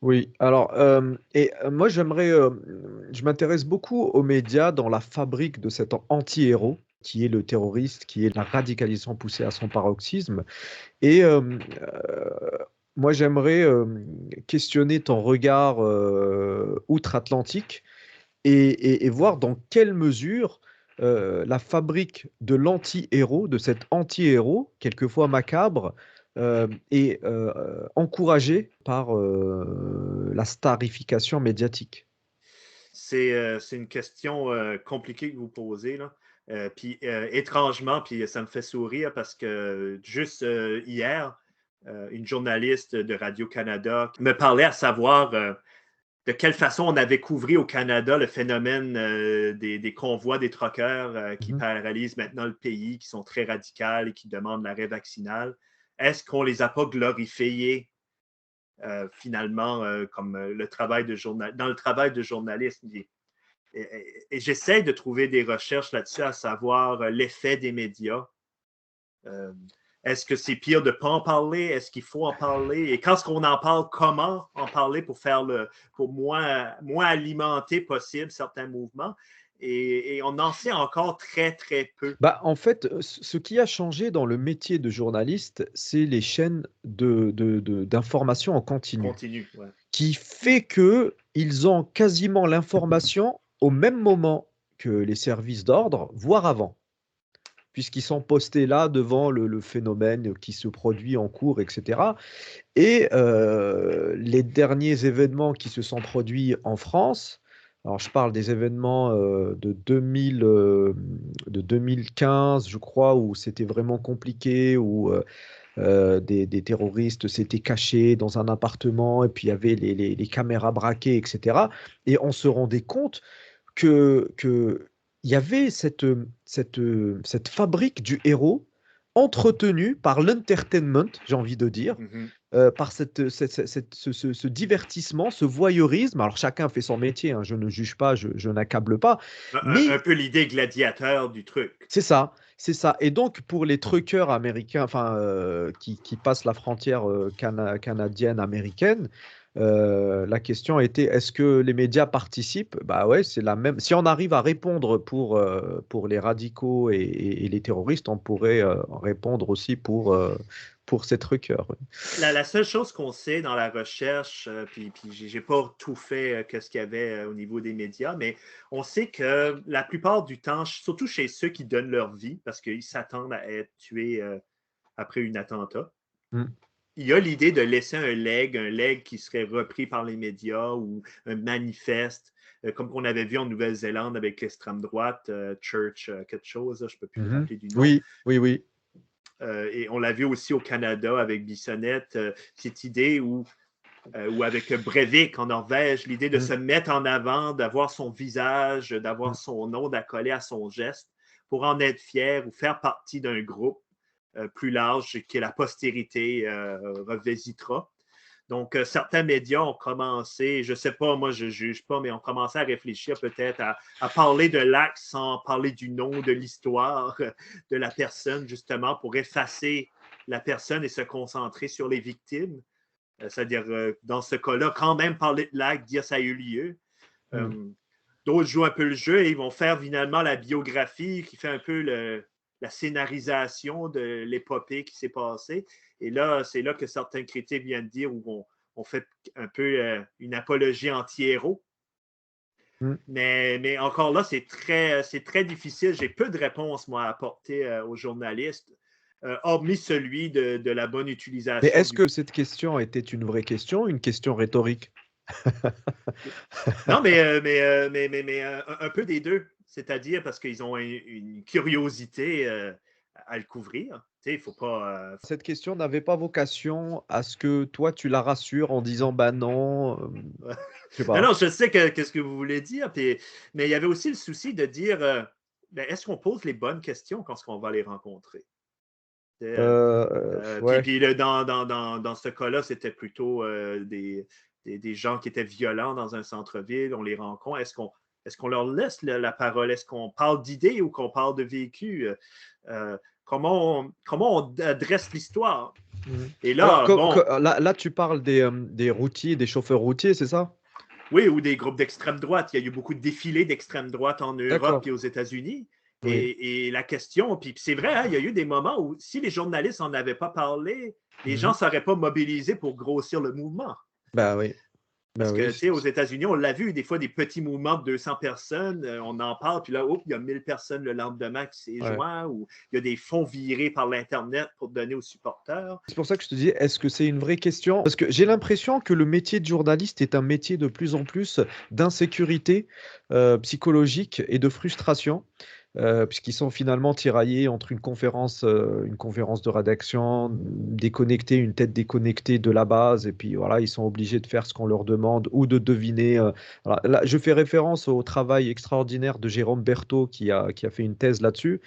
Oui, alors, moi je m'intéresse beaucoup aux médias dans la fabrique de cet anti-héros, qui est le terroriste, qui est la radicalisation poussée à son paroxysme. Et moi j'aimerais questionner ton regard outre-Atlantique et voir dans quelle mesure la fabrique de l'anti-héros, de cet anti-héros, quelquefois macabre, est encouragée par la starification médiatique. C'est une question compliquée que vous posez. Là. Puis étrangement, puis ça me fait sourire parce que juste hier, une journaliste de Radio-Canada me parlait à savoir de quelle façon on avait couvert au Canada le phénomène des convois des truckers qui Mhm. paralysent maintenant le pays, qui sont très radicales et qui demandent l'arrêt vaccinal. Est-ce qu'on les a pas glorifiés finalement comme le travail de dans le travail de journaliste? Et j'essaie de trouver des recherches là-dessus, à savoir l'effet des médias. Euh, Est-ce que c'est pire de ne pas en parler? Est-ce qu'il faut en parler? Et quand est-ce qu'on en parle, comment en parler pour moins alimenter possible certains mouvements? Et on en sait encore très, très peu. Bah, en fait, ce qui a changé dans le métier de journaliste, c'est les chaînes d'information en continu, Continue. Ouais. qui fait que ils ont quasiment l'information au même moment que les services d'ordre, voire avant, puisqu'ils sont postés là devant le phénomène qui se produit en cours, etc. Et les derniers événements qui se sont produits en France, alors je parle des événements de 2015, je crois, où c'était vraiment compliqué, où des terroristes s'étaient cachés dans un appartement et puis il y avait les caméras braquées, etc. Et on se rendait compte que il y avait cette fabrique du héros entretenue par l'entertainment, j'ai envie de dire, Mm-hmm. par ce divertissement, ce voyeurisme. Alors chacun fait son métier, hein, je ne juge pas, je n'accable pas, Un mais peu l'idée gladiateur du truc. c'est ça, c'est ça. Et donc, pour les truckers américains, enfin, qui passent la frontière canadienne-américaine, La question était, est-ce que les médias participent? Bah ouais, c'est la même. Si on arrive à répondre pour les radicaux et les terroristes, on pourrait répondre aussi pour ces truqueurs. La seule chose qu'on sait dans la recherche, puis j'ai pas tout fait que ce qu'il y avait au niveau des médias, mais on sait que la plupart du temps, surtout chez ceux qui donnent leur vie, parce qu'ils s'attendent à être tués après un attentat, Mm. il y a l'idée de laisser un leg qui serait repris par les médias ou un manifeste, comme on avait vu en Nouvelle-Zélande avec l'extrême droite, Church, quelque chose, je ne peux plus me Mhm. rappeler du nom. Oui, oui, oui. Et on l'a vu aussi au Canada avec Bissonnette, cette idée où ou avec Breivik en Norvège, l'idée de Mm. se mettre en avant, d'avoir son visage, d'avoir Mm. son nom, d'accoler à son geste pour en être fier ou faire partie d'un groupe plus large que la postérité revisitera. Donc, certains médias ont commencé, je ne sais pas, moi je ne juge pas, mais ont commencé à réfléchir peut-être à parler de l'acte sans parler du nom, de l'histoire de la personne, justement, pour effacer la personne et se concentrer sur les victimes. C'est-à-dire, dans ce cas-là, quand même parler de l'acte, dire ça a eu lieu. Mm. D'autres jouent un peu le jeu et ils vont faire finalement la biographie qui fait un peu la scénarisation de l'épopée qui s'est passée. Et là, c'est là que certains critiques viennent dire où on fait un peu une apologie anti-héros. Mm. Mais encore là, c'est très difficile. J'ai peu de réponses, moi, à apporter aux journalistes, hormis celui de la bonne Mais utilisation est-ce du. que cette question était une vraie question, une question rhétorique? Non, un peu des deux. C'est-à-dire parce qu'ils ont une curiosité à le couvrir. Tu sais, il faut pas. Cette question n'avait pas vocation à ce que toi, tu la rassures en disant, bah non, je sais Non, pas. non, je sais qu'est-ce que vous voulez dire. Mais il y avait aussi le souci de dire ben, est-ce qu'on pose les bonnes questions quand on va les rencontrer? Ouais. Dans ce cas-là, c'était plutôt des gens qui étaient violents dans un centre-ville. On les rencontre. Est-ce qu'on leur laisse la parole? Est-ce qu'on parle d'idées ou qu'on parle de vécu? Comment on adresse l'histoire? Mhm. Et Alors, là, bon, là, tu parles des routiers, des chauffeurs routiers, c'est ça? oui, ou des groupes d'extrême droite. Il y a eu beaucoup de défilés d'extrême droite en Europe D'accord. et aux États-Unis. Oui. Et la question, puis c'est vrai, hein, il y a eu des moments où si les journalistes n'en avaient pas parlé, les gens Mhm. ne seraient pas mobilisés pour grossir le mouvement. Bah oui. Bah Parce oui. que, tu sais, aux États-Unis, on l'a vu, des fois, des petits mouvements de 200 personnes, on en parle, puis là, il y a 1000 personnes le lendemain qui s'est Ouais. joint, ou il y a des fonds virés par l'Internet pour donner aux supporters. C'est pour ça que je te dis, est-ce que c'est une vraie question? Parce que j'ai l'impression que le métier de journaliste est un métier de plus en plus d'insécurité psychologique et de frustration, puisqu'ils sont finalement tiraillés entre une conférence de rédaction, déconnectée, une tête déconnectée de la base, et puis voilà, ils sont obligés de faire ce qu'on leur demande ou de deviner. Voilà. Là, je fais référence au travail extraordinaire de Jérôme Berthaud qui a fait une thèse là-dessus.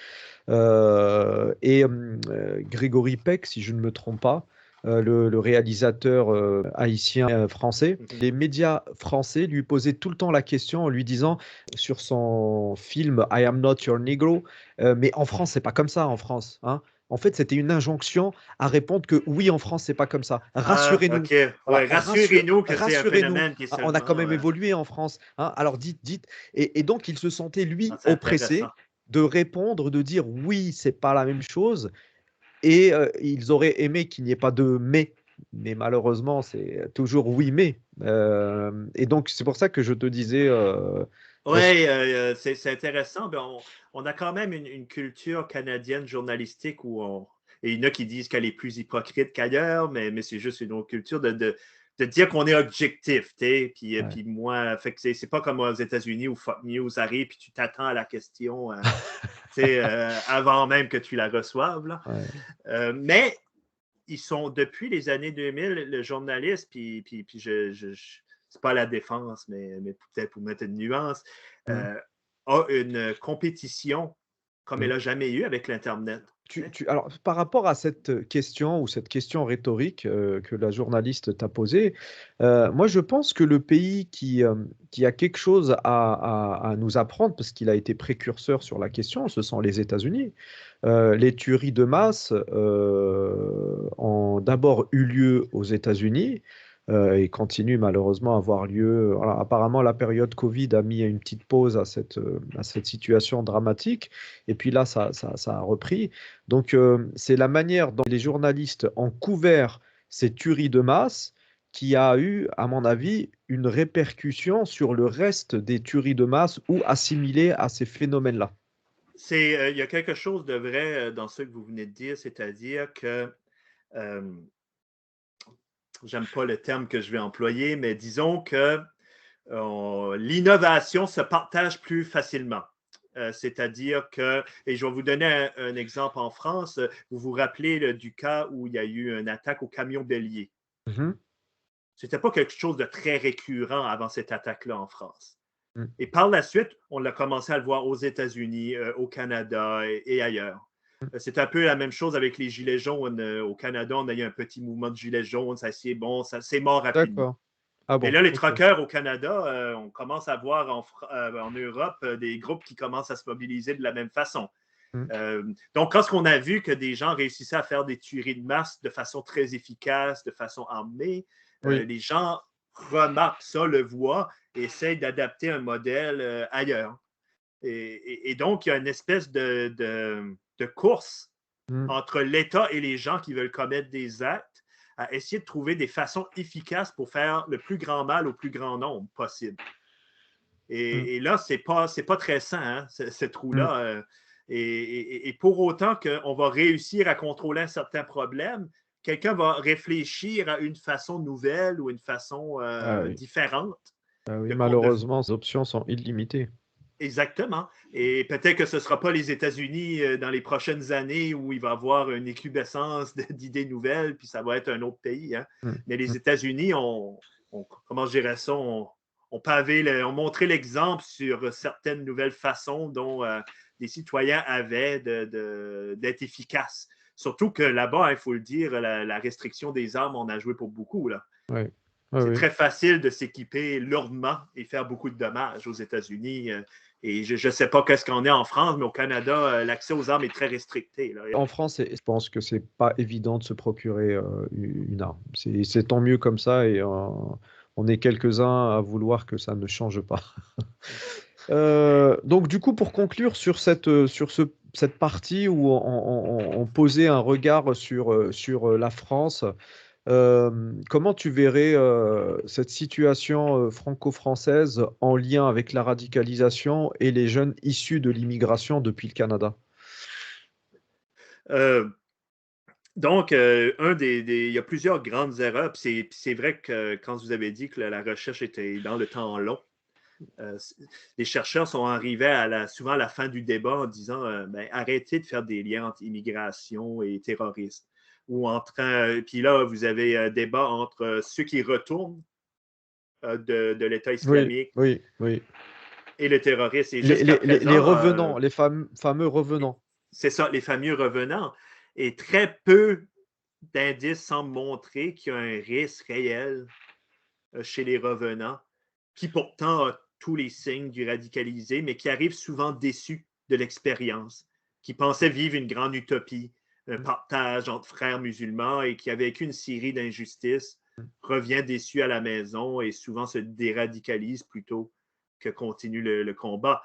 Grégory Peck, si je ne me trompe pas, le réalisateur haïtien français. Mhm. Les médias français lui posaient tout le temps la question en lui disant sur son film I Am Not Your Negro, mais en France, c'est pas comme ça en France, hein. En fait, c'était une injonction à répondre que oui, en France, c'est pas comme ça. Ah, Rassurez-nous. OK. Voilà, Ouais, rassurez-nous que c'est un rassurez-nous. phénomène qui est Ah, on a quand seulement. même évolué en France, hein. Alors dites. Et donc, il se sentait, Ah, lui, c'est intéressant. oppressé de répondre, de dire oui, c'est pas la même chose. Et ils auraient aimé qu'il n'y ait pas de mais malheureusement, c'est toujours oui, mais. Et donc, c'est pour ça que je te disais, est-ce Oui, c'est intéressant. Ben, on a quand même une culture canadienne journalistique où et il y en a qui disent qu'elle est plus hypocrite qu'ailleurs, mais c'est juste une autre culture de dire qu'on est objectif. ouais. Puis moi, fait que c'est pas comme aux États-Unis où Fox News arrive puis tu t'attends à la question avant même que tu la reçoives. Là. Ouais. Mais ils sont, depuis les années 2000, le journaliste, puis c'est pas la défense, mais peut-être pour mettre une nuance, Mm, a une compétition comme elle mm. n'a jamais eu avec l'Internet. Alors, par rapport à cette question ou cette question rhétorique que la journaliste t'a posée, moi je pense que le pays qui a quelque chose à nous apprendre, parce qu'il a été précurseur sur la question, ce sont les États-Unis. Les tueries de masse ont d'abord eu lieu aux États-Unis. et continue malheureusement à avoir lieu. Voilà, apparemment, la période Covid a mis une petite pause à cette situation dramatique. Et puis là, ça a repris. Donc, c'est la manière dont les journalistes ont couvert ces tueries de masse qui a eu, à mon avis, une répercussion sur le reste des tueries de masse ou assimilées à ces phénomènes-là. Il y a quelque chose de vrai dans ce que vous venez de dire, c'est-à-dire que euh, j'aime pas le terme que je vais employer, mais disons que l'innovation se partage plus facilement. C'est-à-dire que, et je vais vous donner un exemple en France, vous vous rappelez du cas où il y a eu une attaque au camion bélier. Mhm. Ce n'était pas quelque chose de très récurrent avant cette attaque-là en France. Mm. Et par la suite, on a commencé à le voir aux États-Unis, au Canada et ailleurs. C'est un peu la même chose avec les Gilets jaunes. Au Canada, on a eu un petit mouvement de Gilets jaunes, ça c'est bon, ça c'est mort rapidement. D'accord. Ah Mais bon, là, les ok. truckers au Canada, on commence à voir en Europe des groupes qui commencent à se mobiliser de la même façon. Mm. Donc, quand on a vu que des gens réussissaient à faire des tueries de masse de façon très efficace, de façon armée, Oui. les gens remarquent ça, le voient et essayent d'adapter un modèle ailleurs. Et donc, il y a une espèce de course Mm. entre l'État et les gens qui veulent commettre des actes à essayer de trouver des façons efficaces pour faire le plus grand mal au plus grand nombre possible. Mm. Et là, c'est pas très sain, hein, ce Mm. trou-là. Et pour autant qu'on va réussir à contrôler un certain problème, quelqu'un va réfléchir à une façon nouvelle ou une façon Ah oui. différente Ah oui, de malheureusement, les options sont illimitées. exactement. Et peut-être que ce ne sera pas les États-Unis dans les prochaines années où il va y avoir une écubescence d'idées nouvelles, puis ça va être un autre pays. Hein. Mm. Mais les Mm. États-Unis comment je dirais ça, ont montré l'exemple sur certaines nouvelles façons dont les citoyens avaient d'être efficaces. Surtout que là-bas, il faut le dire, la restriction des armes, on a joué pour beaucoup. Là. Oui. Oui, C'est oui. très facile de s'équiper lourdement et faire beaucoup de dommages aux États-Unis. Et je ne sais pas qu'est-ce qu'on est en France, mais au Canada, l'accès aux armes est très restricté. Là. En France, je pense que c'est pas évident de se procurer une arme. C'est tant mieux comme ça et on est quelques-uns à vouloir que ça ne change pas. Donc du coup, pour conclure sur cette partie où on posait un regard sur la France, comment tu verrais cette situation franco-française en lien avec la radicalisation et les jeunes issus de l'immigration depuis le Canada? Euh, donc, il y a plusieurs grandes erreurs. C'est vrai que quand vous avez dit que la recherche était dans le temps long, euh, les chercheurs sont arrivés souvent à la fin du débat en disant ben, arrêtez de faire des liens entre immigration et terrorisme. Puis là, vous avez un débat entre ceux qui retournent de l'État Oui, islamique oui, oui. et le terrorisme. Et Les, jusqu'à les- les- les présent, revenants, les fameux revenants. c'est ça, les fameux revenants. Et très peu d'indices semblent montrer qu'il y a un risque réel chez les revenants, qui pourtant ont tous les signes du radicalisé, mais qui arrivent souvent déçus de l'expérience, qui pensaient vivre une grande utopie, un partage entre frères musulmans et qui a vécu une série d'injustices, revient déçu à la maison et souvent se déradicalise plutôt que continue le combat.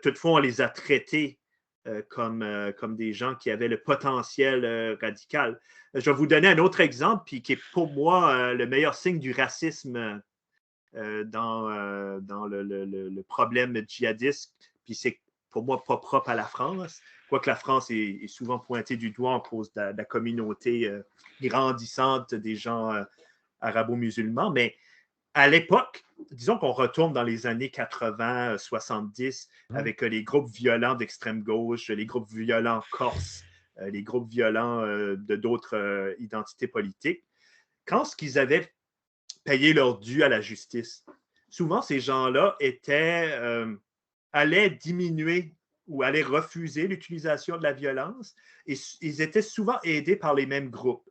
Toutefois, on les a traités comme des gens qui avaient le potentiel radical. Je vais vous donner un autre exemple, puis qui est pour moi le meilleur signe du racisme dans le problème djihadiste. Puis c'est pour moi pas propre à la France, quoique la France est souvent pointée du doigt en cause de la communauté grandissante des gens arabo-musulmans. Mais à l'époque, disons qu'on retourne dans les années 80, 70, Hein. avec les groupes violents d'extrême gauche, les groupes violents corses, les groupes violents de d'autres identités politiques. Quand ce qu'ils avaient payé leur dû à la justice, souvent ces gens-là allaient diminuer ou allaient refuser l'utilisation de la violence et ils étaient souvent aidés par les mêmes groupes,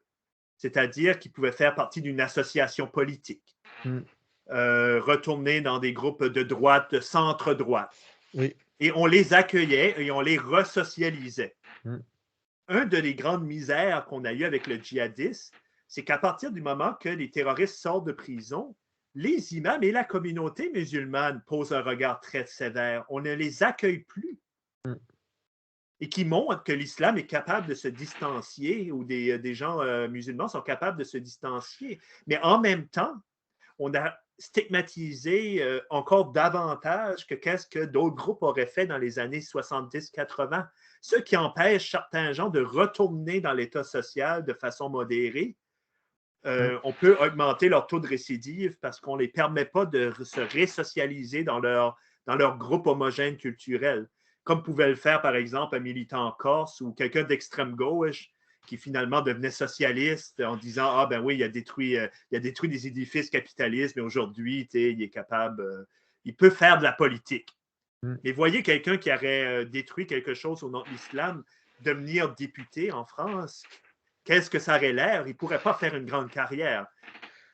c'est-à-dire qu'ils pouvaient faire partie d'une association politique, Mm. retourner dans des groupes de droite, de centre-droite. Oui. Et on les accueillait et on les resocialisait. Mm. Un des grandes misères qu'on a eues avec le djihadisme, c'est qu'à partir du moment que les terroristes sortent de prison, les imams et la communauté musulmane posent un regard très sévère. On ne les accueille plus. Mm. Et qui montrent que l'islam est capable de se distancier, ou des gens musulmans sont capables de se distancier. Mais en même temps, on a stigmatisé encore davantage que qu'est-ce que d'autres groupes auraient fait dans les années 70-80. Ce qui empêche certains gens de retourner dans l'état social de façon modérée. On peut augmenter leur taux de récidive parce qu'on ne les permet pas de se résocialiser dans leur groupe homogène culturel, comme pouvait le faire, par exemple, un militant en Corse ou quelqu'un d'extrême gauche qui finalement devenait socialiste en disant « Ah ben oui, il a détruit des édifices capitalistes, mais aujourd'hui, il est capable, il peut faire de la politique. » Mais voyez quelqu'un qui aurait détruit quelque chose au nom de l'islam devenir député en France, qu'est-ce que ça aurait l'air? Il ne pourrait pas faire une grande carrière.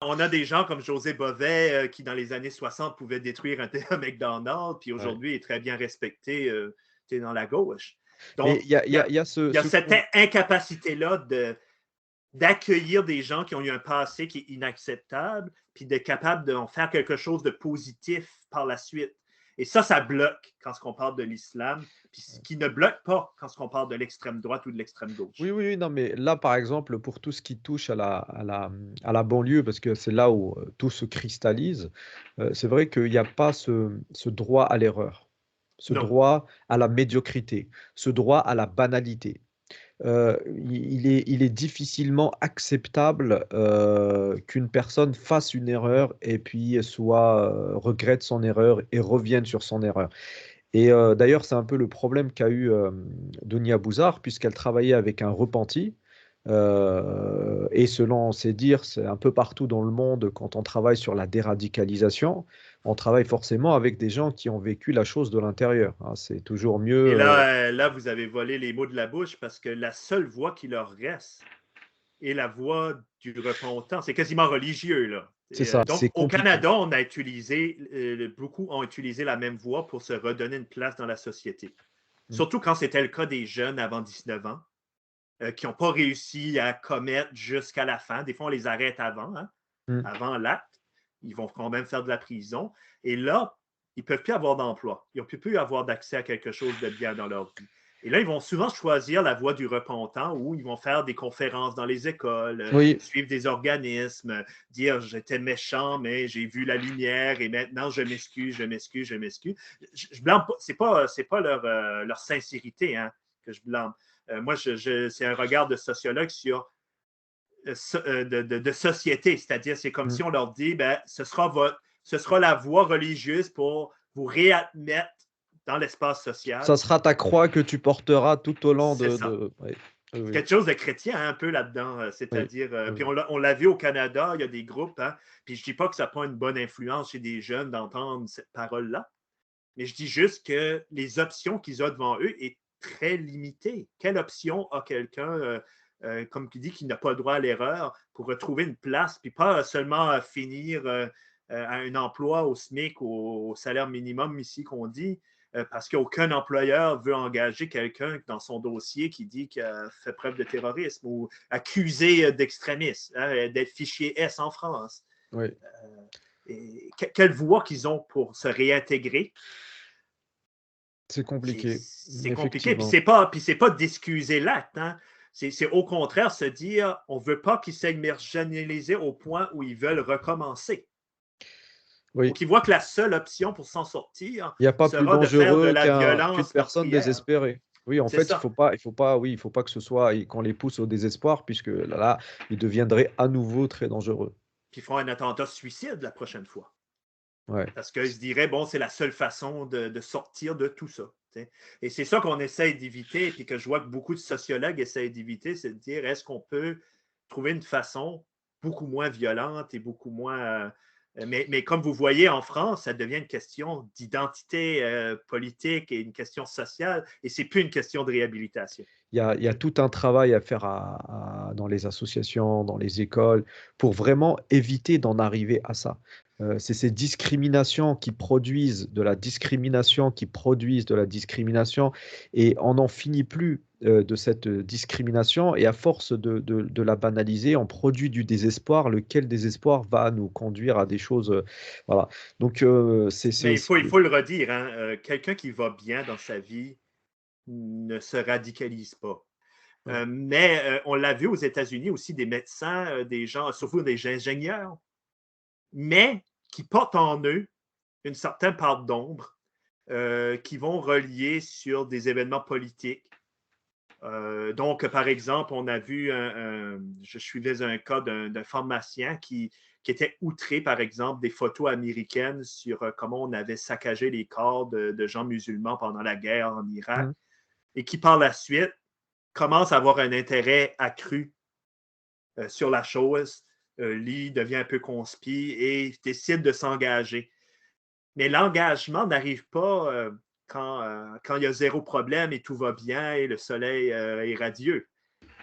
On a des gens comme José Bové qui, dans les années 60, pouvaient détruire un McDonald's, puis aujourd'hui est très bien respecté dans la gauche. Donc, il y a cette incapacité-là d'accueillir des gens qui ont eu un passé qui est inacceptable, puis d'être capable d'en faire quelque chose de positif par la suite. Et ça bloque quand on parle de l'islam, puis ce qui ne bloque pas quand on parle de l'extrême droite ou de l'extrême gauche. Oui, non, mais là, par exemple, pour tout ce qui touche à la banlieue, parce que c'est là où tout se cristallise, c'est vrai qu'il n'y a pas ce droit à l'erreur, ce Non. droit à la médiocrité, ce droit à la banalité. Il est difficilement acceptable qu'une personne fasse une erreur et puis regrette son erreur et revienne sur son erreur. Et d'ailleurs, c'est un peu le problème qu'a eu Dounia Bouzar, puisqu'elle travaillait avec un repenti. Et selon ses dires, c'est un peu partout dans le monde, quand on travaille sur la déradicalisation, on travaille forcément avec des gens qui ont vécu la chose de l'intérieur. Hein. C'est toujours mieux. Et là, vous avez volé les mots de la bouche parce que la seule voie qui leur reste est la voie du repentant. C'est quasiment religieux, là. C'est ça, Donc, c'est au compliqué. Canada, on a beaucoup ont utilisé la même voie pour se redonner une place dans la société. Surtout quand c'était le cas des jeunes avant 19 ans, qui n'ont pas réussi à commettre jusqu'à la fin. Des fois, on les arrête avant, avant l'acte. Ils vont quand même faire de la prison. Et là, ils ne peuvent plus avoir d'emploi. Ils ne peuvent plus avoir d'accès à quelque chose de bien dans leur vie. Et là, ils vont souvent choisir la voie du repentant où ils vont faire des conférences dans les écoles, suivre des organismes, dire « j'étais méchant, mais j'ai vu la lumière et maintenant je m'excuse, je m'excuse, je m'excuse ». Je blâme pas, c'est pas leur sincérité que je blâme. Moi, c'est un regard de sociologue sur de société, c'est-à-dire c'est comme si on leur dit ben, ce sera la voie religieuse pour vous réadmettre dans l'espace social. Ça sera ta croix que tu porteras tout au long de... Oui. Quelque chose de chrétien un peu là-dedans, c'est-à-dire, puis on l'a vu au Canada, il y a des groupes, puis je ne dis pas que ça n'a pas une bonne influence chez des jeunes d'entendre cette parole-là, mais je dis juste que les options qu'ils ont devant eux est très limitées. Quelle option a quelqu'un, comme qui dit, qui n'a pas le droit à l'erreur pour retrouver une place, puis pas seulement finir à un emploi au SMIC ou au salaire minimum ici qu'on dit, parce qu'aucun employeur veut engager quelqu'un dans son dossier qui dit qu'il a fait preuve de terrorisme ou accusé d'extrémisme, d'être fichier S en France. Oui. Quelle voie qu'ils ont pour se réintégrer? C'est compliqué. C'est compliqué. Puis c'est pas d'excuser l'acte. C'est au contraire se dire on ne veut pas qu'ils s'émergénalisent au point où ils veulent recommencer. Oui. Donc, ils voient que la seule option pour s'en sortir Il n'y a pas plus dangereux qu'une personne désespérée. Oui, en fait, il faut pas que ce soit qu'on les pousse au désespoir, puisque là, ils deviendraient à nouveau très dangereux. Puis ils feront un attentat suicide la prochaine fois. Ouais. Parce qu'ils se diraient, bon, c'est la seule façon de sortir de tout ça. T'sais. Et c'est ça qu'on essaye d'éviter, puis que je vois que beaucoup de sociologues essayent d'éviter, c'est de dire, est-ce qu'on peut trouver une façon beaucoup moins violente et beaucoup moins... mais comme vous voyez, en France, ça devient une question d'identité politique et une question sociale, et ce n'est plus une question de réhabilitation. Il y a tout un travail à faire dans les associations, dans les écoles, pour vraiment éviter d'en arriver à ça. C'est ces discriminations qui produisent de la discrimination, qui produisent de la discrimination, et on n'en finit plus de cette discrimination, et à force de la banaliser, on produit du désespoir, lequel désespoir va nous conduire à des choses. Voilà. Donc, Mais il faut le redire, hein, quelqu'un qui va bien dans sa vie ne se radicalise pas. Mais on l'a vu aux États-Unis aussi, des médecins, des gens, surtout des ingénieurs, mais qui portent en eux une certaine part d'ombre, qui vont relier sur des événements politiques. Donc, par exemple, on a vu, je suivais un cas d'un pharmacien qui était outré, par exemple, des photos américaines sur comment on avait saccagé les corps de gens musulmans pendant la guerre en Irak, Mm. et qui, par la suite, commence à avoir un intérêt accru sur la chose, lit, devient un peu conspi et décide de s'engager. Mais l'engagement n'arrive pas quand il y a zéro problème et tout va bien et le soleil est radieux.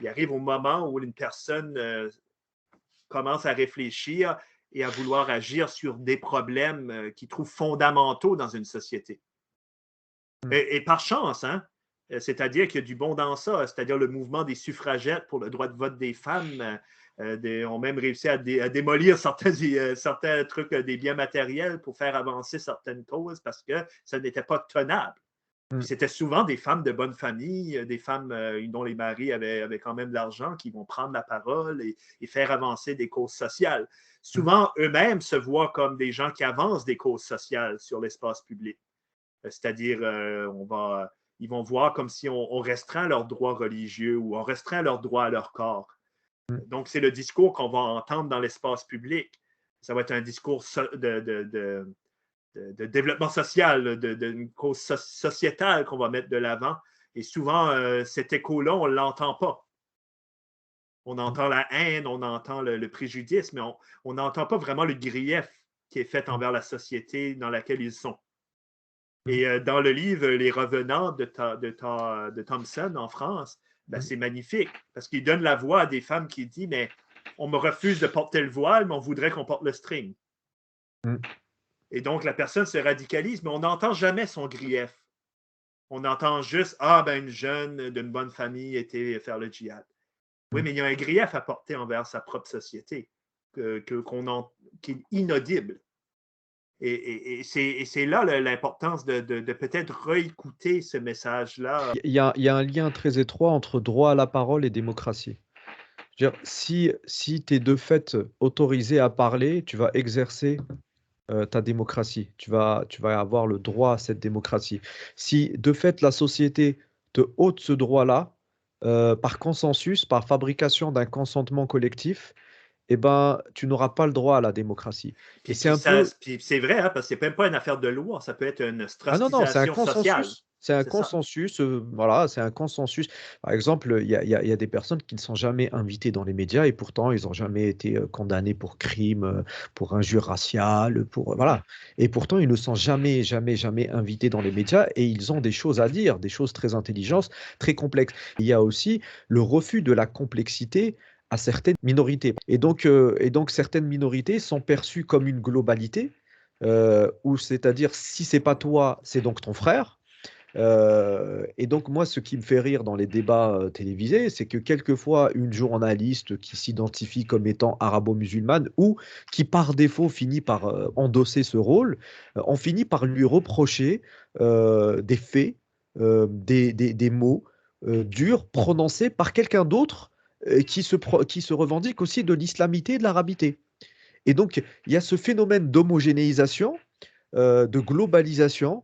Il arrive au moment où une personne commence à réfléchir et à vouloir agir sur des problèmes qu'il trouve fondamentaux dans une société. Mm. Et par chance, hein? C'est-à-dire qu'il y a du bon dans ça, c'est-à-dire le mouvement des suffragettes pour le droit de vote des femmes ont même réussi à démolir certains trucs, des biens matériels pour faire avancer certaines causes parce que ça n'était pas tenable. Puis Mm. c'était souvent des femmes de bonne famille, des femmes dont les maris avaient quand même de l'argent, qui vont prendre la parole et faire avancer des causes sociales. Mm. Souvent, eux-mêmes se voient comme des gens qui avancent des causes sociales sur l'espace public. C'est-à-dire, ils vont voir comme si on restreint leurs droits religieux ou on restreint leurs droits à leur corps. Mm. Donc, c'est le discours qu'on va entendre dans l'espace public. Ça va être un discours de développement social, d'une cause sociétale qu'on va mettre de l'avant. Et souvent, cet écho-là, on ne l'entend pas. On entend la haine, on entend le préjudice, mais on n'entend pas vraiment le grief qui est fait Mm. envers la société dans laquelle ils sont. Mm. Et dans le livre Les Revenants de Thompson en France, ben, Mm. c'est magnifique parce qu'il donne la voix à des femmes qui disent mais on me refuse de porter le voile, mais on voudrait qu'on porte le string. Mm. Et donc la personne se radicalise, mais on n'entend jamais son grief. On entend juste ah ben une jeune d'une bonne famille était faire le djihad. Oui, Mm. mais il y a un grief à porter envers sa propre société qui est inaudible. Et c'est là l'importance de peut-être réécouter ce message-là. Il y a un lien très étroit entre droit à la parole et démocratie. Je veux dire, si tu es de fait autorisé à parler, tu vas exercer ta démocratie. Tu vas avoir le droit à cette démocratie. Si de fait la société te ôte ce droit-là, par consensus, par fabrication d'un consentement collectif, eh ben, tu n'auras pas le droit à la démocratie. Et Puis, c'est un peu. puis c'est vrai, hein, parce que c'est même pas une affaire de loi, ça peut être une Ah non, non, c'est un stratisation sociale. consensus. C'est un C'est ça. consensus, voilà, c'est un consensus. Par exemple, il y a des personnes qui ne sont jamais invitées dans les médias et pourtant ils n'ont jamais été condamnés pour crime, pour injure raciale, Mhm. voilà. Et pourtant, ils ne sont jamais, jamais, jamais invités dans les médias et ils ont des choses à dire, des choses très intelligentes, très complexes. Il y a aussi le refus de la complexité à certaines minorités. Et donc certaines minorités sont perçues comme une globalité ou c'est-à-dire si c'est pas toi, c'est donc ton frère. Et donc moi, ce qui me fait rire dans les débats télévisés, c'est que quelquefois, une journaliste qui s'identifie comme étant arabo-musulmane ou qui par défaut finit par endosser ce rôle, on finit par lui reprocher des faits, des mots durs prononcés par quelqu'un d'autre qui se revendique aussi de l'islamité et de l'arabité. Et donc, il y a ce phénomène d'homogénéisation, de globalisation,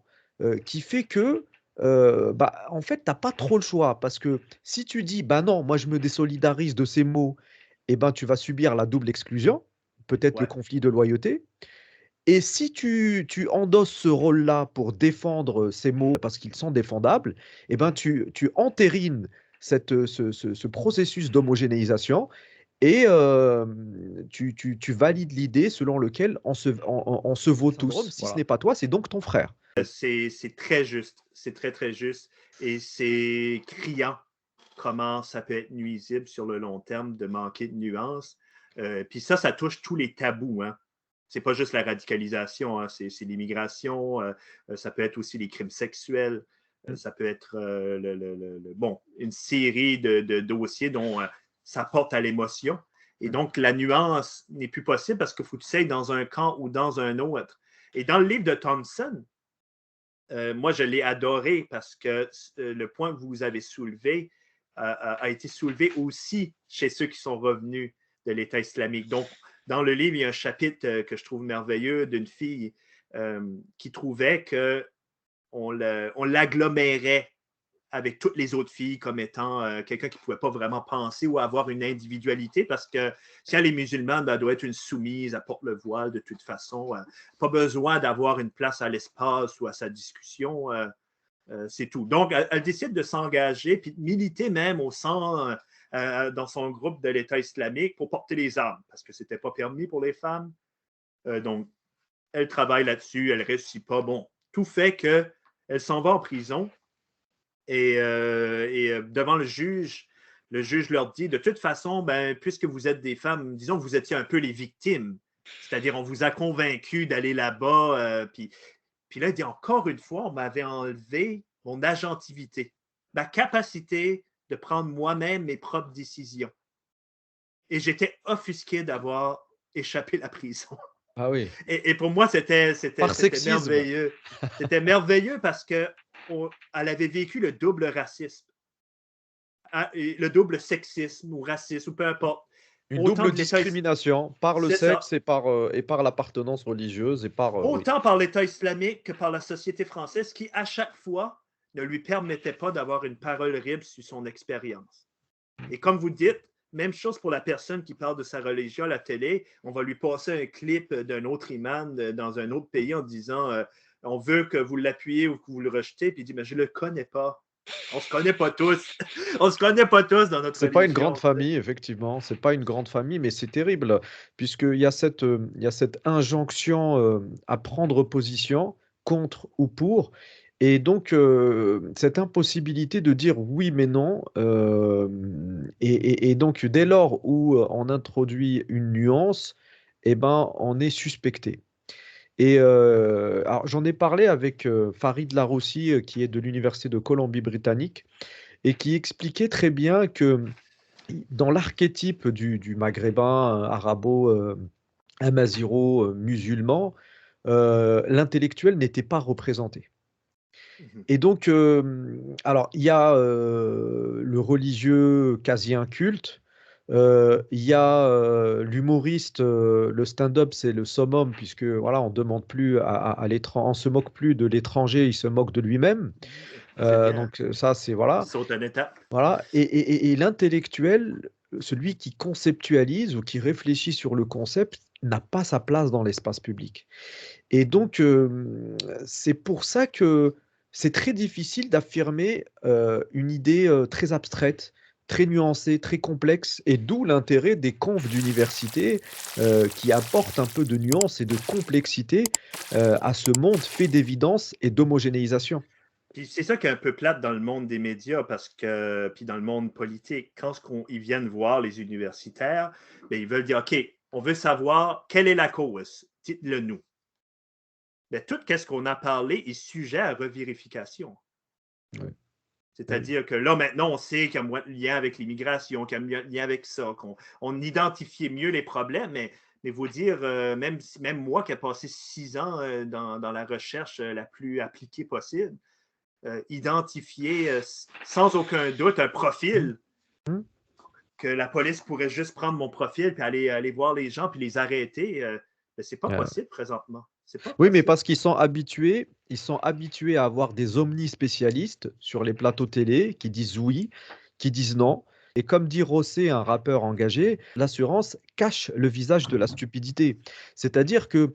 qui fait que, bah, en fait, tu n'as pas trop le choix. Parce que si tu dis, bah non, moi je me désolidarise de ces mots, eh ben, tu vas subir la double exclusion, peut-être le Ouais. conflit de loyauté. Et si tu endosses ce rôle-là pour défendre ces mots parce qu'ils sont défendables, eh ben, tu entérines ce processus d'homogénéisation et tu valides l'idée selon laquelle on se vaut Syndrome, tous. Si ce voilà. n'est pas toi, c'est donc ton frère. C'est très juste. C'est très, très juste. Et c'est criant comment ça peut être nuisible sur le long terme de manquer de nuances. Puis ça touche tous les tabous, hein. c'est pas juste la radicalisation, hein, c'est l'immigration, ça peut être aussi les crimes sexuels, ça peut être bon, une série de dossiers dont ça porte à l'émotion. Et donc, la nuance n'est plus possible parce qu'il faut que tu ailles dans un camp ou dans un autre. Et dans le livre de Thompson, moi, je l'ai adoré parce que le point que vous avez soulevé a été soulevé aussi chez ceux qui sont revenus de l'État islamique. Donc, dans le livre, il y a un chapitre que je trouve merveilleux d'une fille qui trouvait qu'on l'agglomérait avec toutes les autres filles comme étant quelqu'un qui ne pouvait pas vraiment penser ou avoir une individualité parce que si elle est musulmane, ben, elle doit être une soumise, elle porte le voile de toute façon. Pas besoin d'avoir une place à l'espace ou à sa discussion. C'est tout. Donc, elle décide de s'engager puis de militer même au sein, dans son groupe de l'État islamique pour porter les armes parce que ce n'était pas permis pour les femmes. Donc, elle travaille là-dessus, elle ne réussit pas. Bon, tout fait qu'elle s'en va en prison. Et devant le juge leur dit, de toute façon, ben, puisque vous êtes des femmes, disons que vous étiez un peu les victimes, c'est-à-dire on vous a convaincu d'aller là-bas, puis là, il dit, encore une fois, on m'avait enlevé mon agentivité, ma capacité de prendre moi-même mes propres décisions. Et j'étais offusqué d'avoir échappé la prison. Ah oui. Et pour moi, c'était Par sexisme. merveilleux. C'était merveilleux parce qu'elle avait vécu le double racisme, le double sexisme ou racisme, ou peu importe. Une Autant double de l'État, discrimination par le c'est ça. sexe et par l'appartenance religieuse et par oui. Autant par l'État islamique que par la société française qui, à chaque fois, ne lui permettait pas d'avoir une parole libre sur son expérience. Et comme vous dites, même chose pour la personne qui parle de sa religion à la télé. On va lui passer un clip d'un autre imam dans un autre pays en disant on veut que vous l'appuyiez ou que vous le rejetez. Puis il dit mais je ne le connais pas. On ne se connaît pas tous. On ne se connaît pas tous dans notre C'est pas une grande religion. famille, effectivement. C'est pas une grande famille, mais c'est terrible puisqu'il y a il y a cette injonction à prendre position contre ou pour. Et donc, cette impossibilité de dire oui mais non. Et donc, dès lors où on introduit une nuance, eh ben, on est suspecté. Et alors, j'en ai parlé avec Farid Larossi, qui est de l'Université de Colombie-Britannique, et qui expliquait très bien que dans l'archétype du maghrébin, amaziro, musulman, l'intellectuel n'était pas représenté. Et donc, alors, il y a le religieux quasi inculte, il y a l'humoriste, le stand-up, c'est le summum, puisque voilà, on demande plus à l'étranger, on se moque plus de l'étranger, il se moque de lui-même. Donc, ça, c'est voilà. Il saute une étape. Voilà, et l'intellectuel, celui qui conceptualise ou qui réfléchit sur le concept, n'a pas sa place dans l'espace public. Et donc, c'est pour ça que c'est très difficile d'affirmer une idée très abstraite, très nuancée, très complexe, et d'où l'intérêt des confs d'université qui apportent un peu de nuance et de complexité à ce monde fait d'évidence et d'homogénéisation. Puis c'est ça qui est un peu plate dans le monde des médias, parce que, puis dans le monde politique, quand ils viennent voir les universitaires, bien, ils veulent dire, OK, on veut savoir quelle est la cause, dites-le nous. Bien, tout ce qu'on a parlé est sujet à revérification. Ouais. C'est-à-dire que là, maintenant, on sait qu'il y a moins de lien avec l'immigration, qu'il y a un lien avec ça, qu'on identifiait mieux les problèmes, mais vous dire, même moi qui ai passé 6 ans dans la recherche la plus appliquée possible, identifier sans aucun doute un profil Mmh. que la police pourrait juste prendre mon profil puis aller voir les gens puis les arrêter. C'est pas possible présentement. C'est pas Oui, mais possible. parce ils sont habitués à avoir des omnispécialistes sur les plateaux télé qui disent oui, qui disent non. Et comme dit Rossé, un rappeur engagé, l'assurance cache le visage de la stupidité. C'est-à-dire que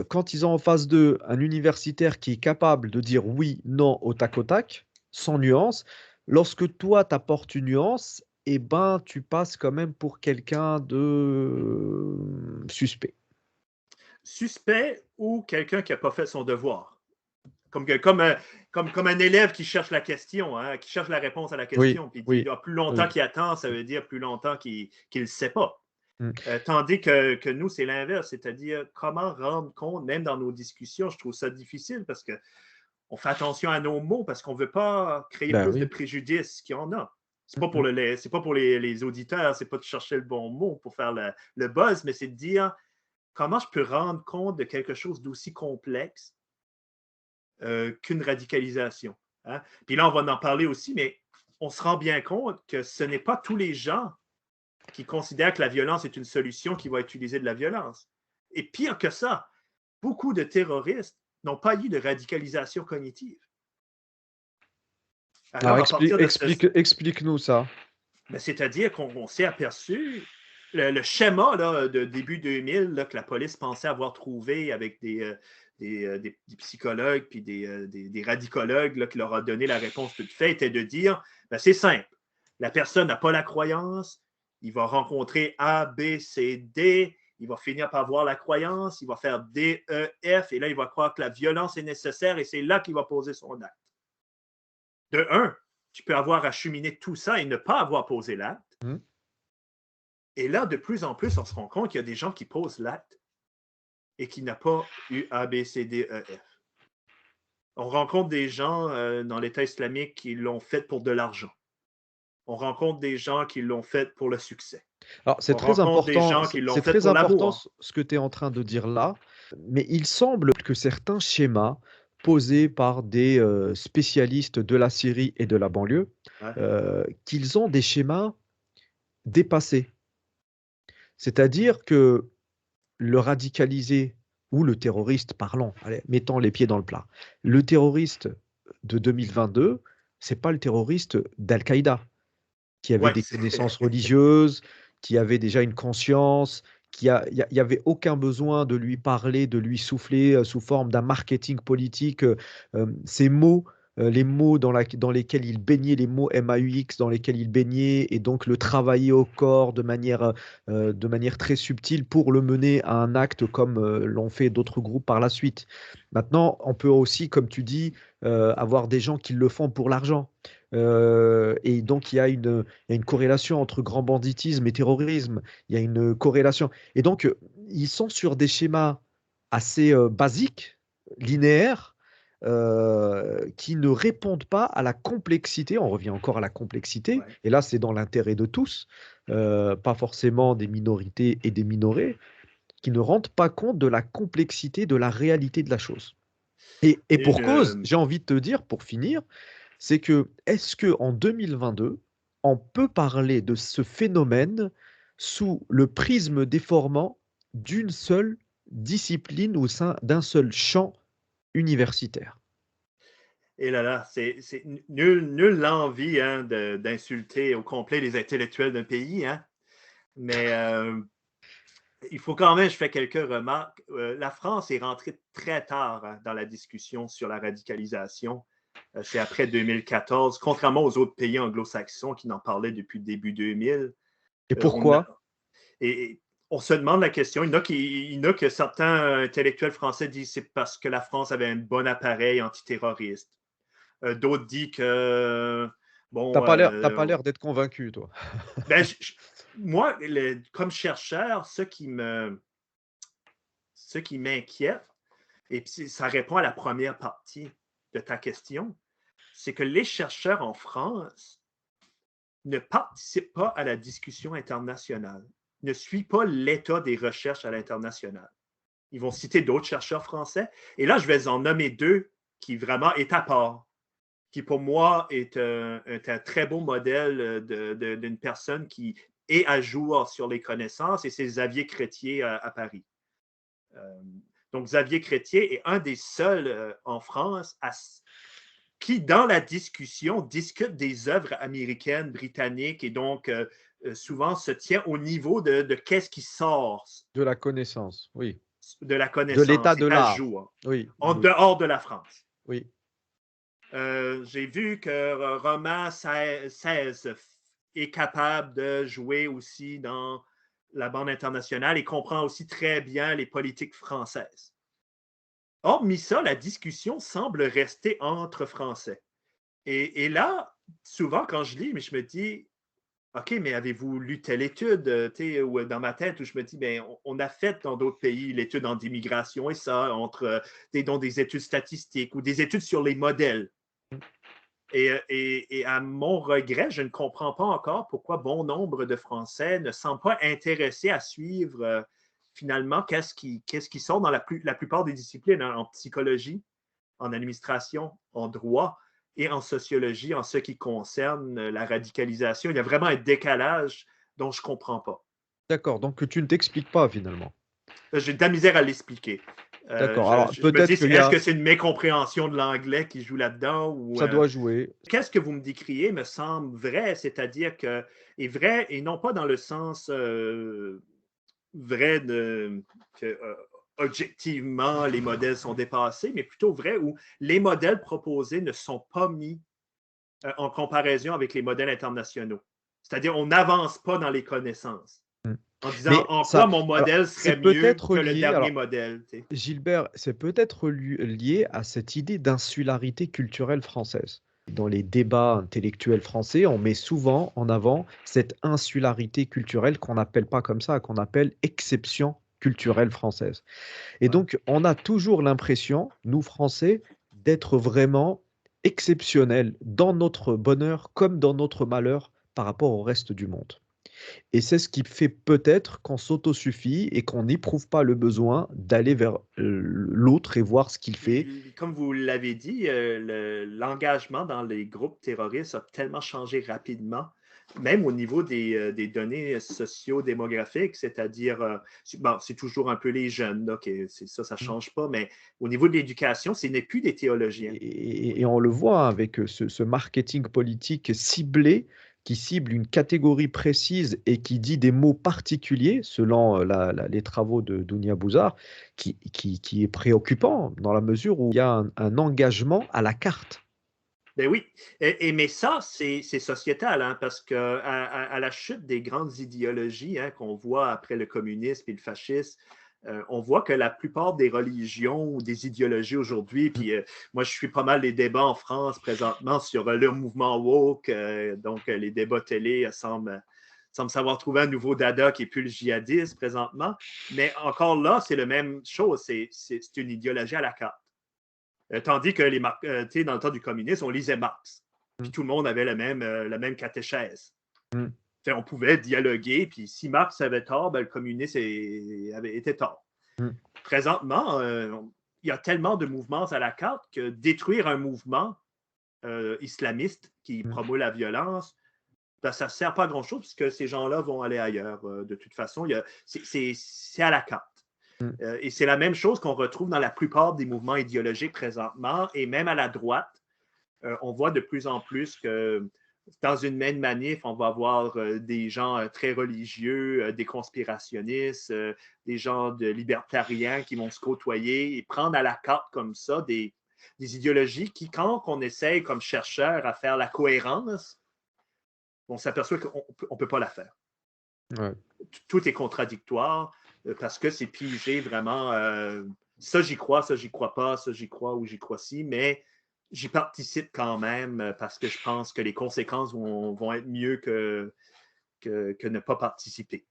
quand ils ont en face d'eux un universitaire qui est capable de dire oui, non au tac, sans nuance, lorsque toi t'apportes une nuance, eh ben, tu passes quand même pour quelqu'un de suspect. Suspect ou quelqu'un qui n'a pas fait son devoir. Comme un élève qui cherche la question, hein, qui cherche la réponse à la Oui, question, puis il dit oui, plus longtemps oui. qu'il attend, ça veut dire plus longtemps qu'il ne sait pas. Mmh. Tandis que nous, c'est l'inverse, c'est-à-dire comment rendre compte, même dans nos discussions, je trouve ça difficile parce qu'on fait attention à nos mots parce qu'on ne veut pas créer Bah plus de oui. préjudice qu'il y en a. C'est Mmh pas mh. c'est pas pour les auditeurs, c'est pas de chercher le bon mot pour faire le buzz, mais c'est de dire comment je peux rendre compte de quelque chose d'aussi complexe qu'une radicalisation. Hein? Puis là, on va en parler aussi, mais on se rend bien compte que ce n'est pas tous les gens qui considèrent que la violence est une solution qui va utiliser de la violence. Et pire que ça, beaucoup de terroristes n'ont pas eu de radicalisation cognitive. Alors Alors, à partir de ce... explique-nous ça. Ben, c'est-à-dire qu'on s'est aperçu, le schéma là, de début 2000 là, que la police pensait avoir trouvé avec des psychologues puis des radicologues là, qui leur a donné la réponse toute faite, était de dire, ben, c'est simple, la personne n'a pas la croyance, il va rencontrer A, B, C, D, il va finir par avoir la croyance, il va faire D, E, F, et là, il va croire que la violence est nécessaire, et c'est là qu'il va poser son acte. De un, tu peux avoir acheminé tout ça et ne pas avoir posé l'acte. Mmh. Et là, de plus en plus, on se rend compte qu'il y a des gens qui posent l'acte et qui n'ont pas eu A, B, C, D, E, F. On rencontre des gens dans l'État islamique qui l'ont fait pour de l'argent. On rencontre des gens qui l'ont fait pour le succès. Alors c'est On très rencontre des important, gens qui l'ont c'est fait très pour important l'amour. ce que tu es en train de dire là, mais il semble que certains schémas posés par des, spécialistes de la Syrie et de la banlieue, Ouais. qu'ils ont des schémas dépassés. C'est-à-dire que le radicalisé ou le terroriste, parlons, allez, mettons les pieds dans le plat. Le terroriste de 2022, c'est pas le terroriste d'Al-Qaïda, qui avait Ouais, des connaissances religieuses, qui avait déjà une conscience, il y avait aucun besoin de lui parler, de lui souffler, sous forme d'un marketing politique, ces mots, les mots dans lesquels il baignait, les mots MAUX dans lesquels il baignait et donc le travailler au corps de manière très subtile pour le mener à un acte comme, l'ont fait d'autres groupes par la suite. Maintenant, on peut aussi, comme tu dis, avoir des gens qui le font pour l'argent. Et donc il y a une corrélation entre grand banditisme et terrorisme. Il y a une corrélation. Et donc, ils sont sur des schémas assez basiques, linéaires, qui ne répondent pas à la complexité. On revient encore à la complexité. ouais. Et là, c'est dans l'intérêt de tous, pas forcément des minorités et des minorés, qui ne rendent pas compte de la complexité, de la réalité de la chose. Et Une, pour cause, j'ai envie de te dire, pour finir, c'est que, est-ce qu'en 2022, on peut parler de ce phénomène sous le prisme déformant d'une seule discipline au sein d'un seul champ universitaire? et là là, nul l'envie hein, d'insulter au complet les intellectuels d'un pays, hein, mais il faut quand même, je fais quelques remarques. La France est rentrée très tard hein, dans la discussion sur la radicalisation. C'est après 2014, contrairement aux autres pays anglo-saxons qui n'en parlaient depuis le début 2000. Et On a, pourquoi? et on se demande la question. Il y en a que certains intellectuels français disent que c'est parce que la France avait un bon appareil antiterroriste. D'autres disent que, bon, T'as pas l'air d'être convaincu, toi. ben, moi, comme chercheur, ce qui m'inquiète, et puis ça répond à la première partie de ta question, c'est que les chercheurs en France ne participent pas à la discussion internationale, ne suivent pas l'état des recherches à l'international. Ils vont citer d'autres chercheurs français, et là, je vais en nommer deux qui vraiment est à part, qui pour moi est un très beau modèle d'une personne qui est à jour sur les connaissances, et c'est Xavier Chrétien à Paris. Euh, donc, Xavier Chrétien est un des seuls en France qui, dans la discussion, discute des œuvres américaines, britanniques, et donc souvent se tient au niveau de qu'est-ce qui sort De la connaissance, oui. de la De l'état connaissance, de c'est à l'art. jour, Oui, en oui, dehors de la France. oui. J'ai vu que Romain 16 est capable de jouer aussi dans la bande internationale et comprend aussi très bien les politiques françaises. Hormis ça, la discussion semble rester entre Français. Et là, souvent, quand je lis, mais je me dis, OK, mais avez-vous lu telle étude? Ou dans ma tête, où je me dis, ben, on a fait dans d'autres pays l'étude en immigration et ça, dans des études statistiques ou des études sur les modèles. Et à mon regret, je ne comprends pas encore pourquoi bon nombre de Français ne semblent pas intéressés à suivre finalement qu'est-ce qui sort dans la plupart des disciplines, hein, en psychologie, en administration, en droit et en sociologie, en ce qui concerne la radicalisation. Il y a vraiment un décalage dont je ne comprends pas. D'accord, donc tu ne t'expliques pas finalement. J'ai de la misère à l'expliquer. D'accord, alors Je me dis, peut-être qu'il y est-ce a que c'est une mécompréhension de l'anglais qui joue là-dedans ou ça doit jouer. qu'est-ce que vous me décriez me semble vrai, c'est-à-dire que est vrai et non pas dans le sens vrai que objectivement les modèles sont dépassés, mais plutôt vrai où les modèles proposés ne sont pas mis en comparaison avec les modèles internationaux. C'est-à-dire on n'avance pas dans les connaissances Mmh. en disant Mais en quoi ça mon alors modèle c'est serait mieux peut-être que le lié dernier alors modèle. Tu sais. Gilbert, c'est peut-être lié à cette idée d'insularité culturelle française. Dans les débats intellectuels français, on met souvent en avant cette insularité culturelle qu'on n'appelle pas comme ça, qu'on appelle exception culturelle française. Et Ouais. donc, on a toujours l'impression, nous Français, d'être vraiment exceptionnels dans notre bonheur comme dans notre malheur par rapport au reste du monde. Et c'est ce qui fait peut-être qu'on s'autosuffit et qu'on n'éprouve pas le besoin d'aller vers l'autre et voir ce qu'il fait. Comme vous l'avez dit, l'engagement dans les groupes terroristes a tellement changé rapidement, même au niveau des données socio-démographiques, c'est-à-dire, bon, c'est toujours un peu les jeunes, là, ça ne Mmh. change pas, mais au niveau de l'éducation, ce n'est plus des théologiens. Et on le voit avec ce marketing politique ciblé, qui cible une catégorie précise et qui dit des mots particuliers selon les travaux de Dounia Bouzar, qui est préoccupant dans la mesure où il y a un engagement à la carte. Ben oui, mais ça, c'est sociétal, hein, parce que à la chute des grandes idéologies hein, qu'on voit après le communisme et le fascisme, on voit que la plupart des religions ou des idéologies aujourd'hui, Mmh, puis moi je suis pas mal les débats en France présentement sur le mouvement woke, donc les débats télé semblent savoir trouver un nouveau dada qui est plus le djihadisme présentement, mais encore là, c'est la même chose, c'est une idéologie à la carte. Tandis que dans le temps du communisme, on lisait Marx. mmh, Puis tout le monde avait la même catéchèse. mmh, On pouvait dialoguer, puis si Marx avait tort, ben, le communisme avait été tort. mmh, Présentement, il y a tellement de mouvements à la carte que détruire un mouvement islamiste qui mmh, promeut la violence, ben, ça ne sert pas à grand-chose puisque ces gens-là vont aller ailleurs. De toute façon, c'est à la carte. mmh. Et c'est la même chose qu'on retrouve dans la plupart des mouvements idéologiques présentement, et même à la droite, on voit de plus en plus que dans une même manif, on va avoir des gens très religieux, des conspirationnistes, des gens de libertariens qui vont se côtoyer et prendre à la carte comme ça des idéologies qui, quand on essaye comme chercheur à faire la cohérence, on s'aperçoit qu'on ne peut pas la faire. Ouais. Tout est contradictoire parce que c'est pigé vraiment. Ça, j'y crois pas, ça, j'y crois ou j'y crois si, mais j'y participe quand même parce que je pense que les conséquences vont être mieux que ne pas participer.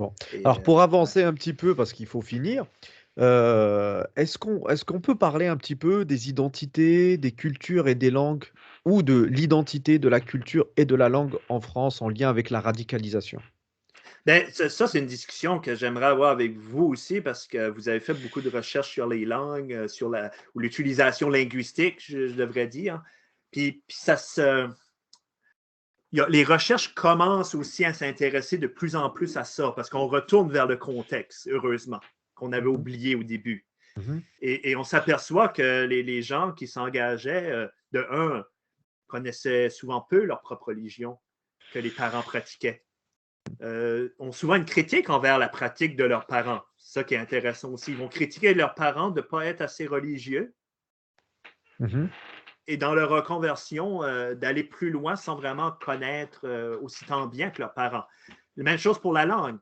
Bon, Et, alors pour ouais. avancer un petit peu, parce qu'il faut finir, est-ce qu'on peut parler un petit peu des identités, des cultures et des langues, ou de l'identité, de la culture et de la langue en France en lien avec la radicalisation? Ben, ça, c'est une discussion que j'aimerais avoir avec vous aussi parce que vous avez fait beaucoup de recherches sur les langues, ou l'utilisation linguistique, je devrais dire. Puis ça se, les recherches commencent aussi à s'intéresser de plus en plus à ça, parce qu'on retourne vers le contexte, heureusement, qu'on avait Mmh. oublié au début. Mmh. Et on s'aperçoit que les gens qui s'engageaient, de un, connaissaient souvent peu leur propre religion que les parents pratiquaient. Ont souvent une critique envers la pratique de leurs parents. C'est ça qui est intéressant aussi. Ils vont critiquer leurs parents de ne pas être assez religieux Mmh. et dans leur reconversion, d'aller plus loin sans vraiment connaître aussi tant bien que leurs parents. La même chose pour la langue.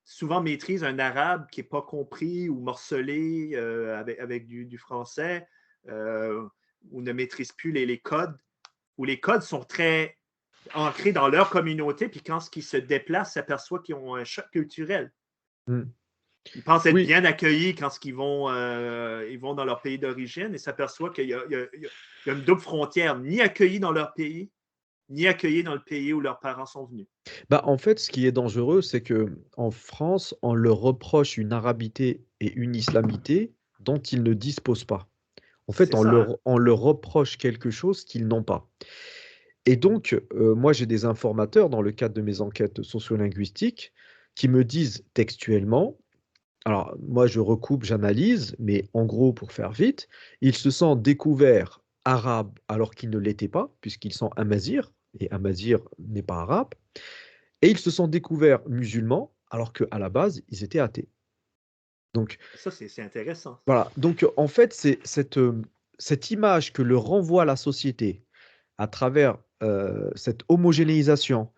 Souvent maîtrisent un arabe qui n'est pas compris ou morcelé avec du français, ou ne maîtrise plus les codes, ou les codes sont très ancrés dans leur communauté, puis quand ils se déplacent, s'aperçoivent qu'ils ont un choc culturel. Mm. Ils pensent être Oui, bien accueillis quand ils vont dans leur pays d'origine et s'aperçoivent qu'il y a une double frontière, ni accueillis dans leur pays, ni accueillis dans le pays où leurs parents sont venus. bah, en fait, ce qui est dangereux, c'est que en France, on leur reproche une arabité et une islamité dont ils ne disposent pas. En fait, C'est ça, hein? on leur reproche quelque chose qu'ils n'ont pas. Et donc, moi, j'ai des informateurs dans le cadre de mes enquêtes sociolinguistiques qui me disent textuellement, alors moi, je recoupe, j'analyse, mais en gros, pour faire vite, ils se sentent découverts arabes alors qu'ils ne l'étaient pas, puisqu'ils sont amazirs, et amazir n'est pas arabe, et ils se sont découverts musulmans alors qu'à la base, ils étaient athées. Donc, Ça, c'est intéressant. voilà. Donc, en fait, c'est cette image que leur renvoie la société à travers cette homogénéisation,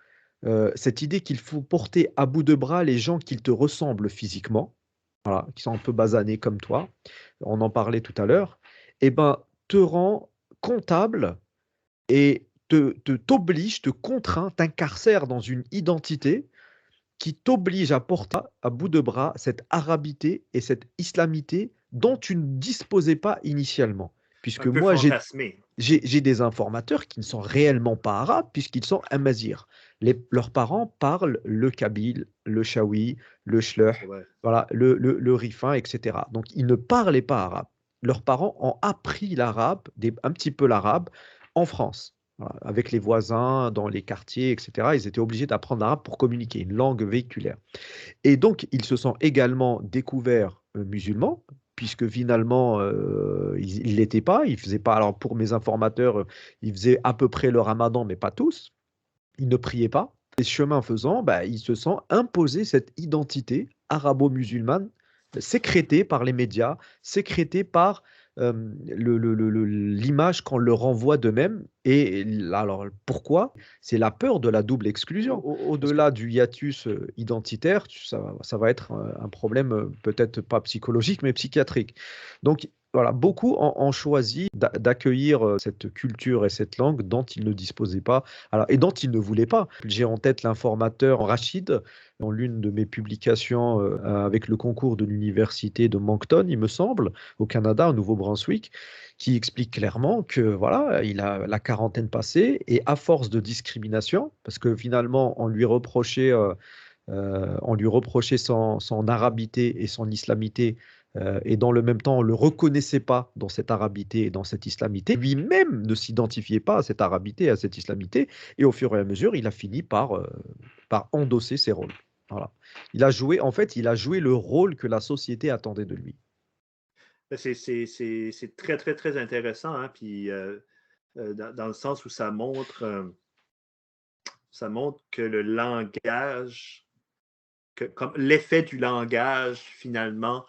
cette idée qu'il faut porter à bout de bras les gens qui te ressemblent physiquement, voilà, qui sont un peu basanés comme toi, on en parlait tout à l'heure, eh ben, te rend comptable et t'oblige, te contraint, t'incarcère dans une identité qui t'oblige à porter à bout de bras cette arabité et cette islamité dont tu ne disposais pas initialement. Un Puisque peu moi, fantasmé. j'ai des informateurs qui ne sont réellement pas arabes puisqu'ils sont amazirs. Leurs parents parlent le kabyle, le chaoui, le shleuh, Ouais. voilà, le rifin, etc. Donc, ils ne parlaient pas arabe. Leurs parents ont appris l'arabe, un petit peu l'arabe, en France. Voilà, avec les voisins, dans les quartiers, etc. Ils étaient obligés d'apprendre l'arabe pour communiquer, une langue véhiculaire. Et donc, ils se sont également découverts musulmans, puisque finalement, ils ne l'étaient pas. Ils faisaient pas, alors pour mes informateurs, ils faisaient à peu près le ramadan, mais pas tous. Ils ne priaient pas. Et chemin faisant, bah, ils se sont imposés cette identité arabo-musulmane, sécrétée par les médias, sécrétée par l'image qu'on leur renvoie d'eux-mêmes. Et alors, pourquoi? C'est la peur de la double exclusion. Au-delà du hiatus identitaire, ça va être un problème peut-être pas psychologique, mais psychiatrique. Donc, voilà, beaucoup ont choisi d'accueillir cette culture et cette langue dont ils ne disposaient pas alors, et dont ils ne voulaient pas. J'ai en tête l'informateur Rachid, dans l'une de mes publications avec le concours de l'université de Moncton, il me semble, au Canada, au Nouveau-Brunswick, qui explique clairement que voilà, il a la quarantaine passée et à force de discrimination, parce que finalement on lui reprochait son arabité et son islamité, et dans le même temps, on ne le reconnaissait pas dans cette arabité et dans cette islamité. Lui-même ne s'identifiait pas à cette arabité et à cette islamité, et au fur et à mesure, il a fini par endosser ses rôles. Voilà. En fait, il a joué le rôle que la société attendait de lui. C'est très, très, très intéressant, hein? Puis, dans le sens où ça montre que le langage, comme l'effet du langage, finalement,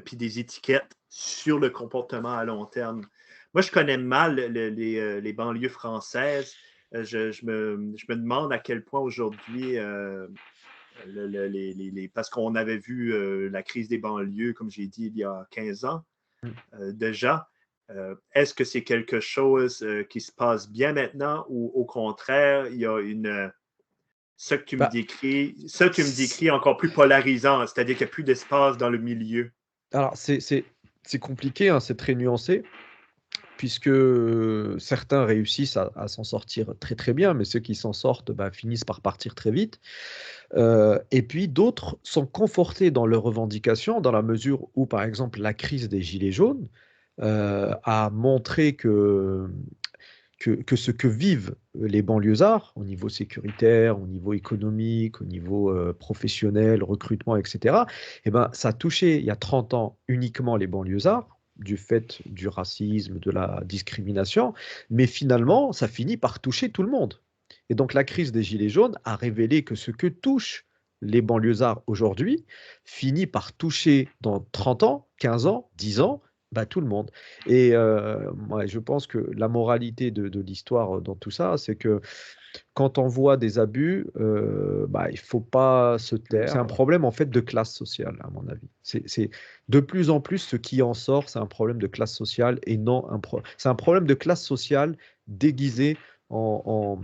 puis des étiquettes sur le comportement à long terme. Moi, je connais mal les banlieues françaises. Je me demande à quel point aujourd'hui, parce qu'on avait vu la crise des banlieues, comme j'ai dit, il y a 15 ans Mm. déjà. Est-ce que c'est quelque chose qui se passe bien maintenant ou au contraire, il y a Bah, ça que tu me décris encore plus polarisant, c'est-à-dire qu'il n'y a plus d'espace dans le milieu. alors, c'est compliqué, hein, c'est très nuancé, puisque certains réussissent à s'en sortir très très bien, mais ceux qui s'en sortent bah, finissent par partir très vite. Et puis d'autres sont confortés dans leurs revendications, dans la mesure où, par exemple, la crise des Gilets jaunes a montré que ce que vivent les banlieusards au niveau sécuritaire, au niveau économique, au niveau professionnel, recrutement, etc., eh ben, ça a touché il y a 30 ans uniquement les banlieusards du fait du racisme, de la discrimination, mais finalement, ça finit par toucher tout le monde. Et donc la crise des Gilets jaunes a révélé que ce que touchent les banlieusards aujourd'hui finit par toucher dans 30 ans, 15 ans, 10 ans, bah, tout le monde. Et moi, je pense que la moralité de l'histoire dans tout ça, c'est que quand on voit des abus, bah, il ne faut pas se taire. C'est un problème en fait de classe sociale, à mon avis. C'est de plus en plus ce qui en sort, c'est un problème de classe sociale et non c'est un problème de classe sociale déguisé en,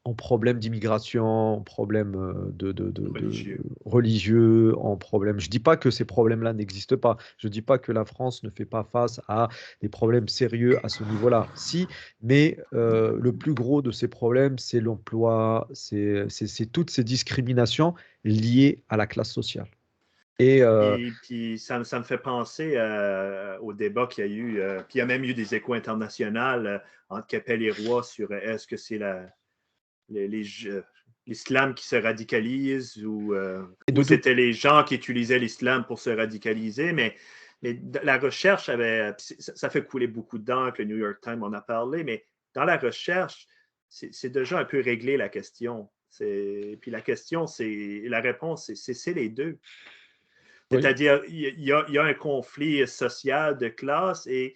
en problème d'immigration, en problème de religieux. religieux, en problème. Je ne dis pas que ces problèmes-là n'existent pas. Je ne dis pas que la France ne fait pas face à des problèmes sérieux à ce niveau-là. Si, mais le plus gros de ces problèmes, c'est l'emploi, c'est toutes ces discriminations liées à la classe sociale. Et Puis ça me fait penser au débat qu'il y a eu. Puis il y a même eu des échos internationaux entre Keppel et Roy sur est-ce que c'est l'islam qui se radicalise ou de c'était les gens qui utilisaient l'islam pour se radicaliser. Mais la recherche ça fait couler beaucoup d'encre, le New York Times en a parlé, mais dans la recherche, c'est déjà un peu réglé la question. Puis la réponse, c'est les deux. oui, C'est-à-dire, il y a un conflit social de classe et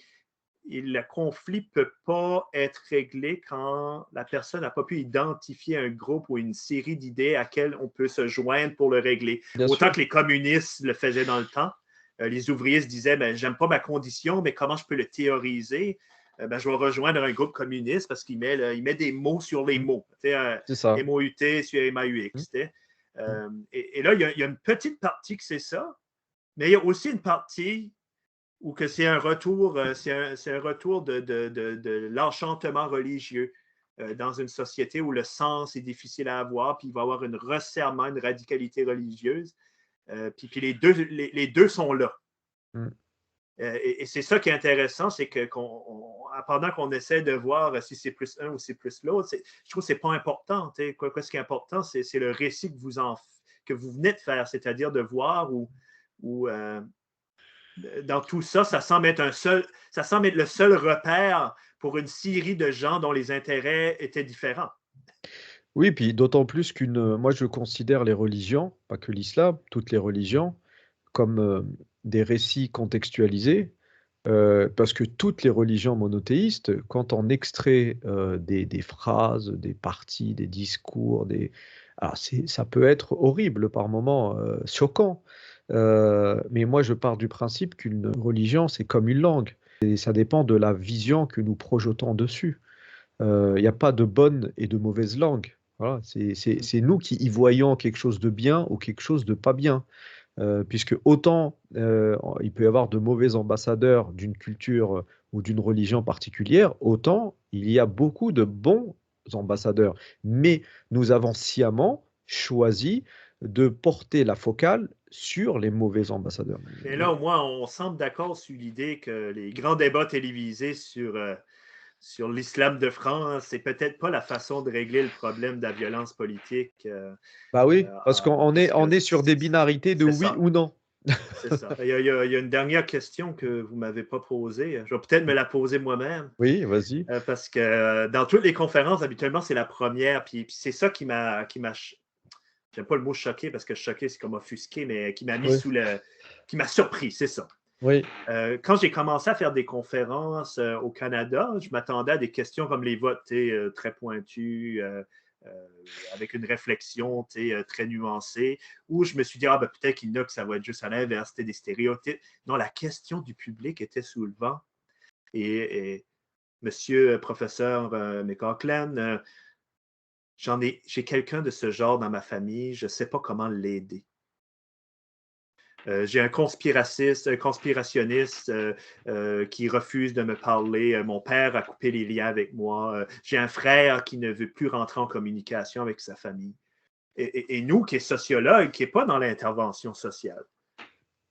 le conflit ne peut pas être réglé quand la personne n'a pas pu identifier un groupe ou une série d'idées à laquelle on peut se joindre pour le régler. bien Autant sûr, que les communistes le faisaient dans le temps. Les ouvriers se disaient, ben, j'aime pas ma condition, mais comment je peux le théoriser? Ben, je vais rejoindre un groupe communiste parce qu'il met des mots sur les mm, mots. c'est ça. MOUT sur Mm, MAUX. mm. Et là, il y a une petite partie que c'est ça, mais il y a aussi une partie où que c'est un retour, c'est un retour de l'enchantement religieux dans une société où le sens est difficile à avoir, puis il va y avoir un resserrement, une radicalité religieuse. Puis les deux sont là. Mm. Et c'est ça qui est intéressant, c'est que pendant qu'on essaie de voir si c'est plus un ou c'est plus l'autre, je trouve que ce n'est pas important. Quoi, ce qui est important, c'est le récit que vous venez de faire, c'est-à-dire de voir où dans tout ça, ça semble être le seul repère pour une série de gens dont les intérêts étaient différents. Oui, puis d'autant plus moi je considère les religions, pas que l'islam, toutes les religions, comme des récits contextualisés, parce que toutes les religions monothéistes, quand on extrait des phrases, des parties, des discours, alors ça peut être horrible par moments, choquant. Mais moi je pars du principe qu'une religion, c'est comme une langue, et ça dépend de la vision que nous projetons dessus. Il n'y a pas de bonne et de mauvaise langue. Voilà, c'est nous qui y voyons quelque chose de bien ou quelque chose de pas bien. Puisque autant il peut y avoir de mauvais ambassadeurs d'une culture ou d'une religion particulière, autant il y a beaucoup de bons ambassadeurs. Mais nous avons sciemment choisi de porter la focale sur les mauvais ambassadeurs. Mais là, au moins, on semble d'accord sur l'idée que les grands débats télévisés sur l'islam de France, c'est peut-être pas la façon de régler le problème de la violence politique. Bah oui, parce Parce que on est sur des binarités de c'est oui ça. ou non. C'est ça. Il y a une dernière question que vous ne m'avez pas posée. Je vais peut-être me la poser moi-même. Oui, vas-y. Parce que dans toutes les conférences, habituellement, c'est la première. Puis c'est ça j'aime pas le mot choqué parce que choqué, c'est comme offusqué, mais qui m'a mis Oui, qui m'a surpris, c'est ça. oui, Quand j'ai commencé à faire des conférences au Canada, je m'attendais à des questions comme les votes, très pointues, avec une réflexion très nuancée, où je me suis dit, ah, ben, peut-être qu'il y en a que ça va être juste à l'inverse, c'était des stéréotypes. Non, la question du public était sous le vent. Et monsieur professeur McCaughlin, j'ai quelqu'un de ce genre dans ma famille, je ne sais pas comment l'aider. J'ai un conspirationniste qui refuse de me parler. Mon père a coupé les liens avec moi. J'ai un frère qui ne veut plus rentrer en communication avec sa famille. Et nous, qui est sociologue, qui n'est pas dans l'intervention sociale,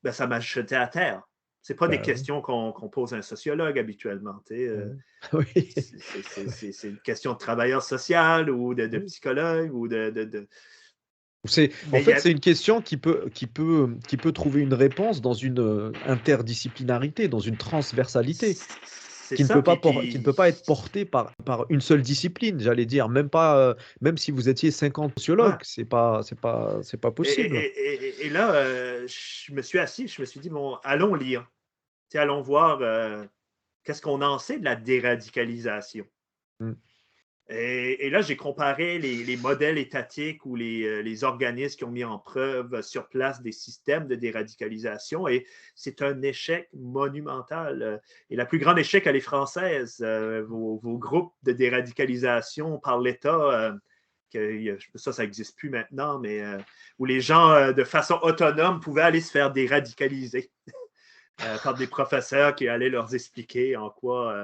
ben, ça m'a jeté à terre. Ce n'est pas des bah oui. questions qu'on pose à un sociologue habituellement. Mhm. Oui. C'est une question de travailleur social ou de Oui. psychologue ou En Mais il y fait, a... c'est une question qui peut trouver une réponse dans une interdisciplinarité, dans une transversalité, C'est ça. qui ne peut pas être portée par une seule discipline, j'allais dire, même pas, même si vous étiez 50 Ouais. sociologues, c'est pas possible. Et là, je me suis assis, je me suis dit, bon, allons lire. Allons voir qu'est-ce qu'on en sait de la déradicalisation. Mm. Et là, j'ai comparé les modèles étatiques ou les organismes qui ont mis en preuve sur place des systèmes de déradicalisation et c'est un échec monumental. Et la plus grande échec, elle est française. Vos groupes de déradicalisation par l'État ça n'existe plus maintenant, mais où les gens, de façon autonome, pouvaient aller se faire déradicaliser par des professeurs qui allaient leur expliquer en quoi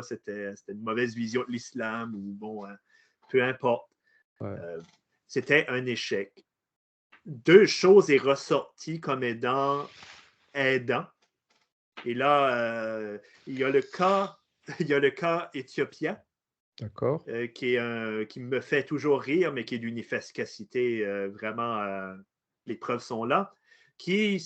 c'était une mauvaise vision de l'islam, ou bon, peu importe. Ouais. C'était un échec. Deux choses est ressorties comme aidant. Et là, il y a le cas éthiopien, D'accord. qui me fait toujours rire, mais qui est d'une efficacité vraiment, les preuves sont là, qui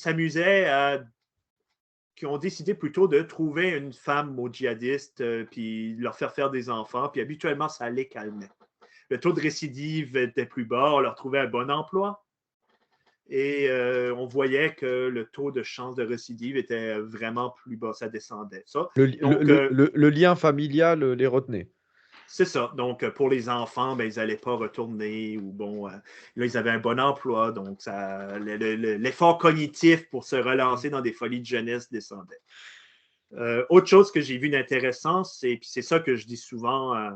ont décidé plutôt de trouver une femme aux djihadistes, puis leur faire des enfants, puis habituellement, ça les calmait. Le taux de récidive était plus bas, on leur trouvait un bon emploi, et on voyait que le taux de chance de récidive était vraiment plus bas, ça descendait. Donc, Le lien familial les retenait. c'est ça. Donc, pour les enfants, ben, ils n'allaient pas retourner, ou bon, là, ils avaient un bon emploi, donc l'effort cognitif pour se relancer dans des folies de jeunesse descendait. Autre chose que j'ai vu d'intéressant, puis c'est ça que je dis souvent,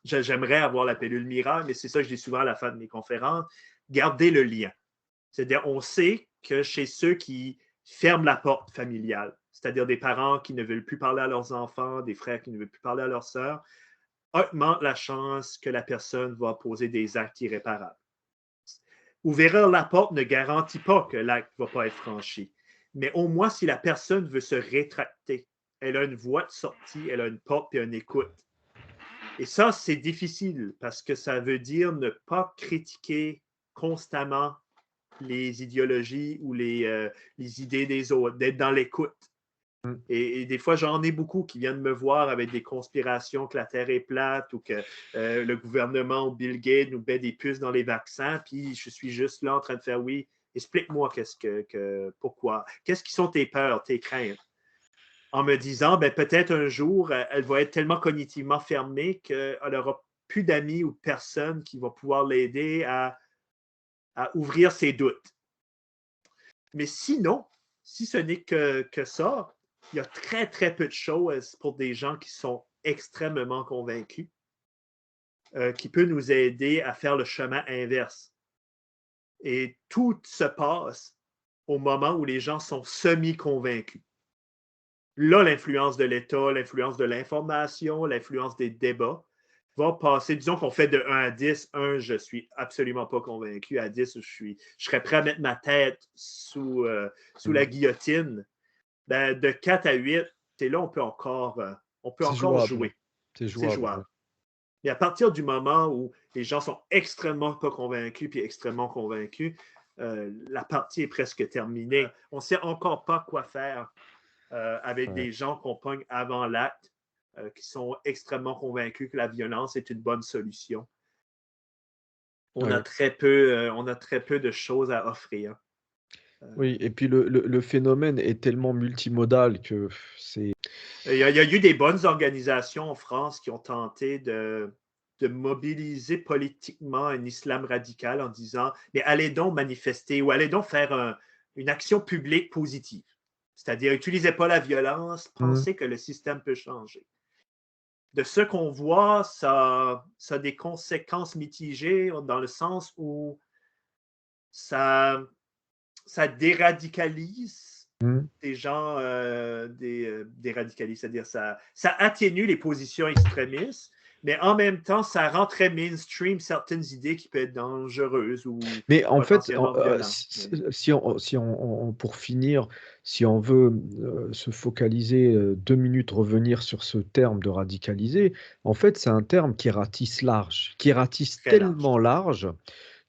j'aimerais avoir la pilule miracle, mais c'est ça que je dis souvent à la fin de mes conférences, garder le lien. C'est-à-dire, on sait que chez ceux qui ferment la porte familiale, c'est-à-dire des parents qui ne veulent plus parler à leurs enfants, des frères qui ne veulent plus parler à leurs sœurs, augmente la chance que la personne va poser des actes irréparables. Ouvrir la porte ne garantit pas que l'acte ne va pas être franchi. Mais au moins, si la personne veut se rétracter, elle a une voie de sortie, elle a une porte et une écoute. Et ça, c'est difficile parce que ça veut dire ne pas critiquer constamment les idéologies ou les idées des autres, d'être dans l'écoute. Et des fois, j'en ai beaucoup qui viennent me voir avec des conspirations que la Terre est plate, ou que le gouvernement ou Bill Gates nous met des puces dans les vaccins, puis je suis juste là en train de faire oui, explique-moi pourquoi. Qu'est-ce qui sont tes peurs, tes craintes? En me disant, ben, peut-être un jour, elle va être tellement cognitivement fermée qu'elle n'aura plus d'amis ou de personnes qui vont pouvoir l'aider à ouvrir ses doutes. Mais sinon, si ce n'est que ça, il y a très, très peu de choses pour des gens qui sont extrêmement convaincus, qui peut nous aider à faire le chemin inverse. Et tout se passe au moment où les gens sont semi-convaincus. Là, l'influence de l'État, l'influence de l'information, l'influence des débats va passer. Disons qu'on fait de 1 à 10. 1, je ne suis absolument pas convaincu. À 10, je serais prêt à mettre ma tête sous la guillotine. Ben, de 4 à 8, c'est là on peut encore jouer. C'est jouable. Et à partir du moment où les gens sont extrêmement pas convaincus puis extrêmement convaincus, la partie est presque terminée. On ne sait encore pas quoi faire avec des gens qu'on pogne avant l'acte, qui sont extrêmement convaincus que la violence est une bonne solution. On a très peu de choses à offrir. Oui, et puis le phénomène est tellement multimodal que c'est... Il y a eu des bonnes organisations en France qui ont tenté de mobiliser politiquement un islam radical en disant, mais allez donc manifester ou allez donc faire une action publique positive. C'est-à-dire, utilisez pas la violence, pensez que le système peut changer. De ce qu'on voit, ça a des conséquences mitigées dans le sens où ça déradicalise des gens, déradicalise, c'est-à-dire ça atténue les positions extrémistes, mais en même temps, ça rend très mainstream certaines idées qui peuvent être dangereuses ou Mais en fait, potentiellement violentes. pour finir, si on veut se focaliser 2 minutes, revenir sur ce terme de radicaliser, en fait, c'est un terme qui ratisse large, qui ratisse Très large. tellement large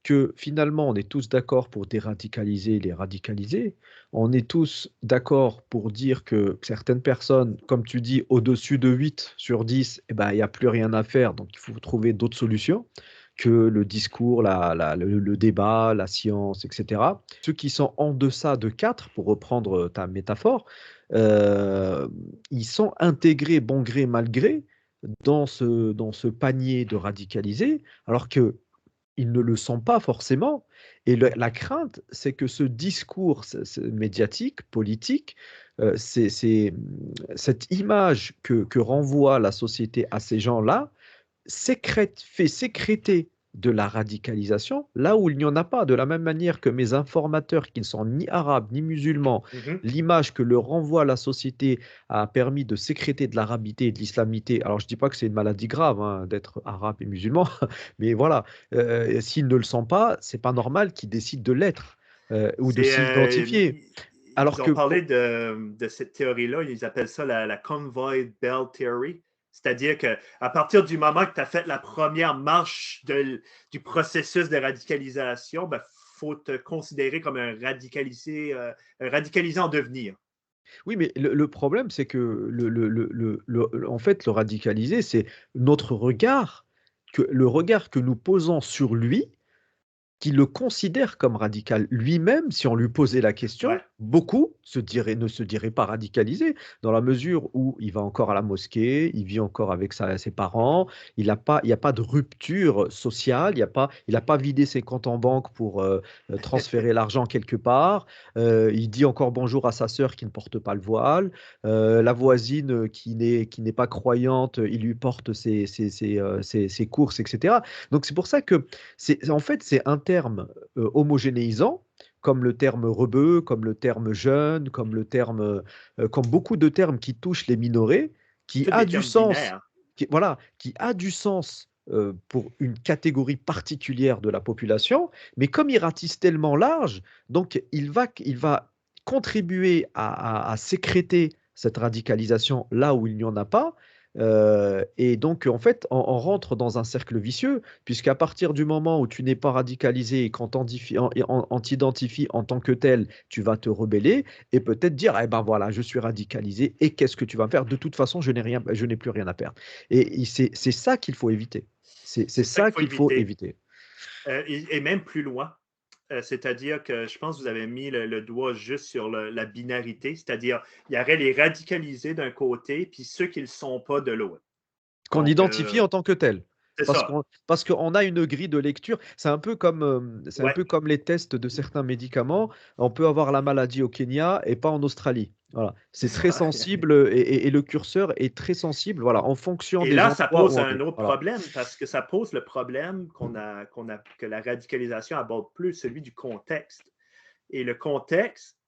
que finalement, on est tous d'accord pour déradicaliser les radicalisés. On est tous d'accord pour dire que certaines personnes, comme tu dis, au-dessus de 8 sur 10, eh ben, il n'y a plus rien à faire, donc il faut trouver d'autres solutions que le discours, le débat, la science, etc. Ceux qui sont en deçà de 4, pour reprendre ta métaphore, ils sont intégrés bon gré mal gré dans ce panier de radicalisés, alors que ils ne le sont pas forcément. Et la crainte, c'est que ce discours médiatique, politique, cette image que renvoie la société à ces gens-là, fait sécréter de la radicalisation là où il n'y en a pas. De la même manière que mes informateurs qui ne sont ni arabes ni musulmans, Mhm. l'image que leur renvoie la société a permis de sécréter de l'arabité et de l'islamité. Alors je ne dis pas que c'est une maladie grave hein, d'être arabe et musulman, mais voilà, s'ils ne le sont pas, c'est pas normal qu'ils décident de l'être ou de C'est, s'identifier. ils Alors ont que parlé de cette théorie-là, ils appellent ça la Convoy Bell Theory. C'est-à-dire qu'à partir du moment que tu as fait la première marche du processus de radicalisation, il faut te considérer comme un radicalisé en devenir. oui, mais le problème, c'est que en fait, le radicalisé, c'est notre regard, le regard que nous posons sur lui qui le considère comme radical. Lui-même, si on lui posait la question, Ouais. beaucoup ne se diraient pas radicalisés, dans la mesure où il va encore à la mosquée, il vit encore avec ses parents, il n'y a pas de rupture sociale, il n'a pas vidé ses comptes en banque pour transférer l'argent quelque part, il dit encore bonjour à sa sœur qui ne porte pas le voile, la voisine qui n'est pas croyante, il lui porte ses courses, etc. Donc c'est pour ça que en fait, c'est un terme homogénéisant, comme le terme rebeu, comme le terme jeune, comme beaucoup de termes qui touchent les minorés, qui Tous a des du termes sens, binaires. voilà, qui a du sens pour une catégorie particulière de la population, mais comme il ratisse tellement large, donc il va contribuer à sécréter cette radicalisation là où il n'y en a pas. Et donc, en fait, on rentre dans un cercle vicieux, puisqu'à partir du moment où tu n'es pas radicalisé et qu'on on t'identifie en tant que tel, tu vas te rebeller et peut-être dire, eh ben voilà, je suis radicalisé et qu'est-ce que tu vas faire? De toute façon, je n'ai plus rien à perdre. Et c'est ça qu'il faut éviter. C'est C'est ça ça qu'il faut qu'il faut éviter. éviter. Et même plus loin. C'est-à-dire que je pense que vous avez mis le doigt juste sur la binarité, c'est-à-dire il y aurait les radicalisés d'un côté, puis ceux qui ne le sont pas de l'autre. Qu'on Donc, identifie en tant que tel. c'est ça. Parce qu'on a une grille de lecture. C'est un Ouais. peu comme les tests de certains médicaments. On peut avoir la maladie au Kenya et pas en Australie. Voilà. C'est C'est très ça. sensible et le curseur est très sensible, voilà, en fonction Et des là, ça endroits où pose on un est. autre Voilà. problème parce que ça pose le problème que la radicalisation aborde plus, celui du contexte. Et le contexte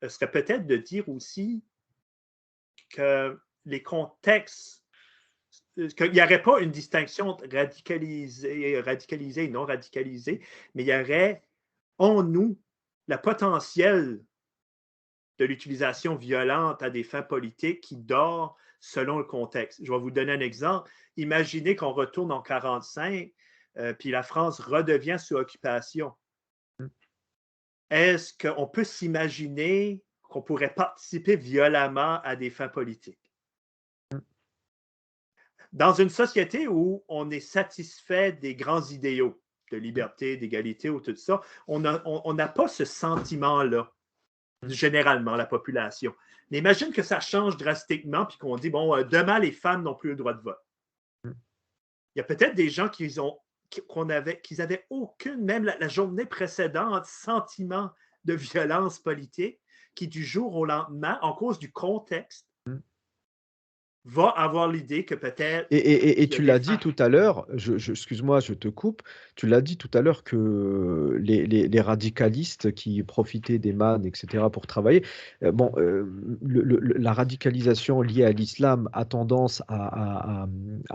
serait peut-être de dire aussi que les contextes qu'il n'y aurait pas une distinction entre radicalisé et non radicalisé, mais il y aurait en nous la potentiel de l'utilisation violente à des fins politiques qui dort selon le contexte. Je vais vous donner un exemple. Imaginez qu'on retourne en 1945, puis la France redevient sous occupation. Est-ce qu'on peut s'imaginer qu'on pourrait participer violemment à des fins politiques? Dans une société où on est satisfait des grands idéaux de liberté, d'égalité ou tout ça, on n'a pas ce sentiment-là, généralement, la population. Mais imagine que ça change drastiquement, puis qu'on dit, bon, demain, les femmes n'ont plus le droit de vote. Il y a peut-être des gens qui n'avaient aucune, même la journée précédente, sentiment de violence politique, qui du jour au lendemain, en cause du contexte, va avoir l'idée que peut-être Et qu'il y a tu des l'as dit femmes. tout à l'heure, excuse-moi, je te coupe, tu l'as dit tout à l'heure que les radicalistes qui profitaient des mannes, etc., pour travailler, bon, la radicalisation liée à l'islam a tendance à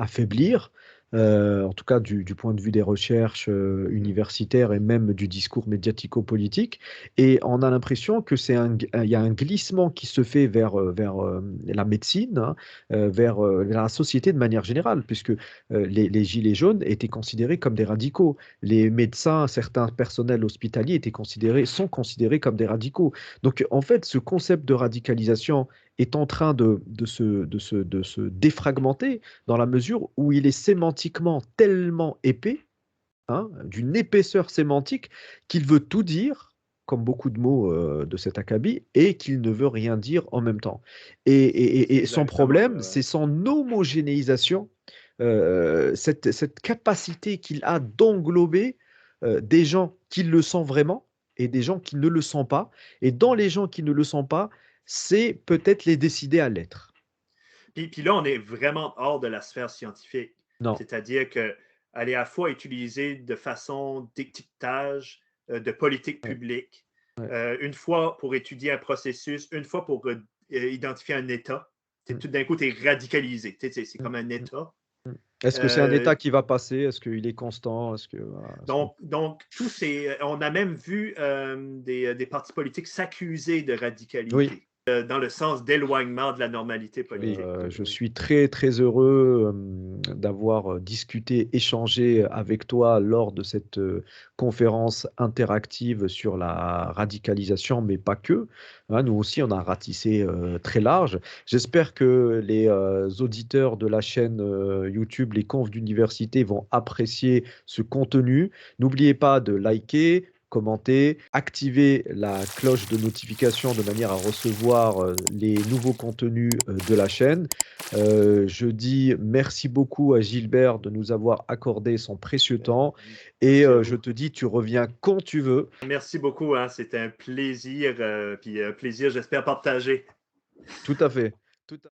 faiblir, en tout cas du point de vue des recherches universitaires et même du discours médiatico-politique, et on a l'impression que il y a un glissement qui se fait vers la médecine, hein, vers la société de manière générale, puisque les gilets jaunes étaient considérés comme des radicaux. Les médecins, certains personnels hospitaliers sont considérés comme des radicaux. Donc, en fait, ce concept de radicalisation est en train de se défragmenter dans la mesure où il est sémantiquement tellement épais, hein, d'une épaisseur sémantique, qu'il veut tout dire, comme beaucoup de mots de cet acabit, et qu'il ne veut rien dire en même temps. C'est Et son exactement problème, ça. c'est son homogénéisation, cette capacité qu'il a d'englober des gens qui le sont vraiment et des gens qui ne le sont pas. Et dans les gens qui ne le sont pas, c'est peut-être les décider à l'être. Puis là, on est vraiment hors de la sphère scientifique. Non. C'est-à-dire que elle est à la fois utilisée de façon d'étiquetage de politique Ouais, publique, ouais. une fois pour étudier un processus, une fois pour identifier un État. Mmh. Tout d'un coup, tu es radicalisé. C'est Mmh. comme un Mmh. État. Mmh. Est-ce que c'est un Euh, état qui va passer? Est-ce qu'il est constant? Est-ce que voilà, est-ce qu'on donc, tous ces, on a même vu des partis politiques s'accuser de oui. radicalité, dans le sens d'éloignement de la normalité politique. Oui, Je oui. suis très, très heureux, d'avoir, discuté, échangé avec toi lors de cette, conférence interactive sur la radicalisation, mais pas que, hein. Nous aussi, on a ratissé, très large. J'espère que les, auditeurs de la chaîne, YouTube Les Confs d'Université vont apprécier ce contenu. N'oubliez pas de liker, commenter, activer la cloche de notification de manière à recevoir les nouveaux contenus de la chaîne. Je dis merci beaucoup à Gilbert de nous avoir accordé son précieux Euh, temps et Merci à je vous. te dis, tu reviens quand tu veux. Merci beaucoup, hein. C'était un plaisir, puis un plaisir, j'espère, partagé. Tout à fait. Tout à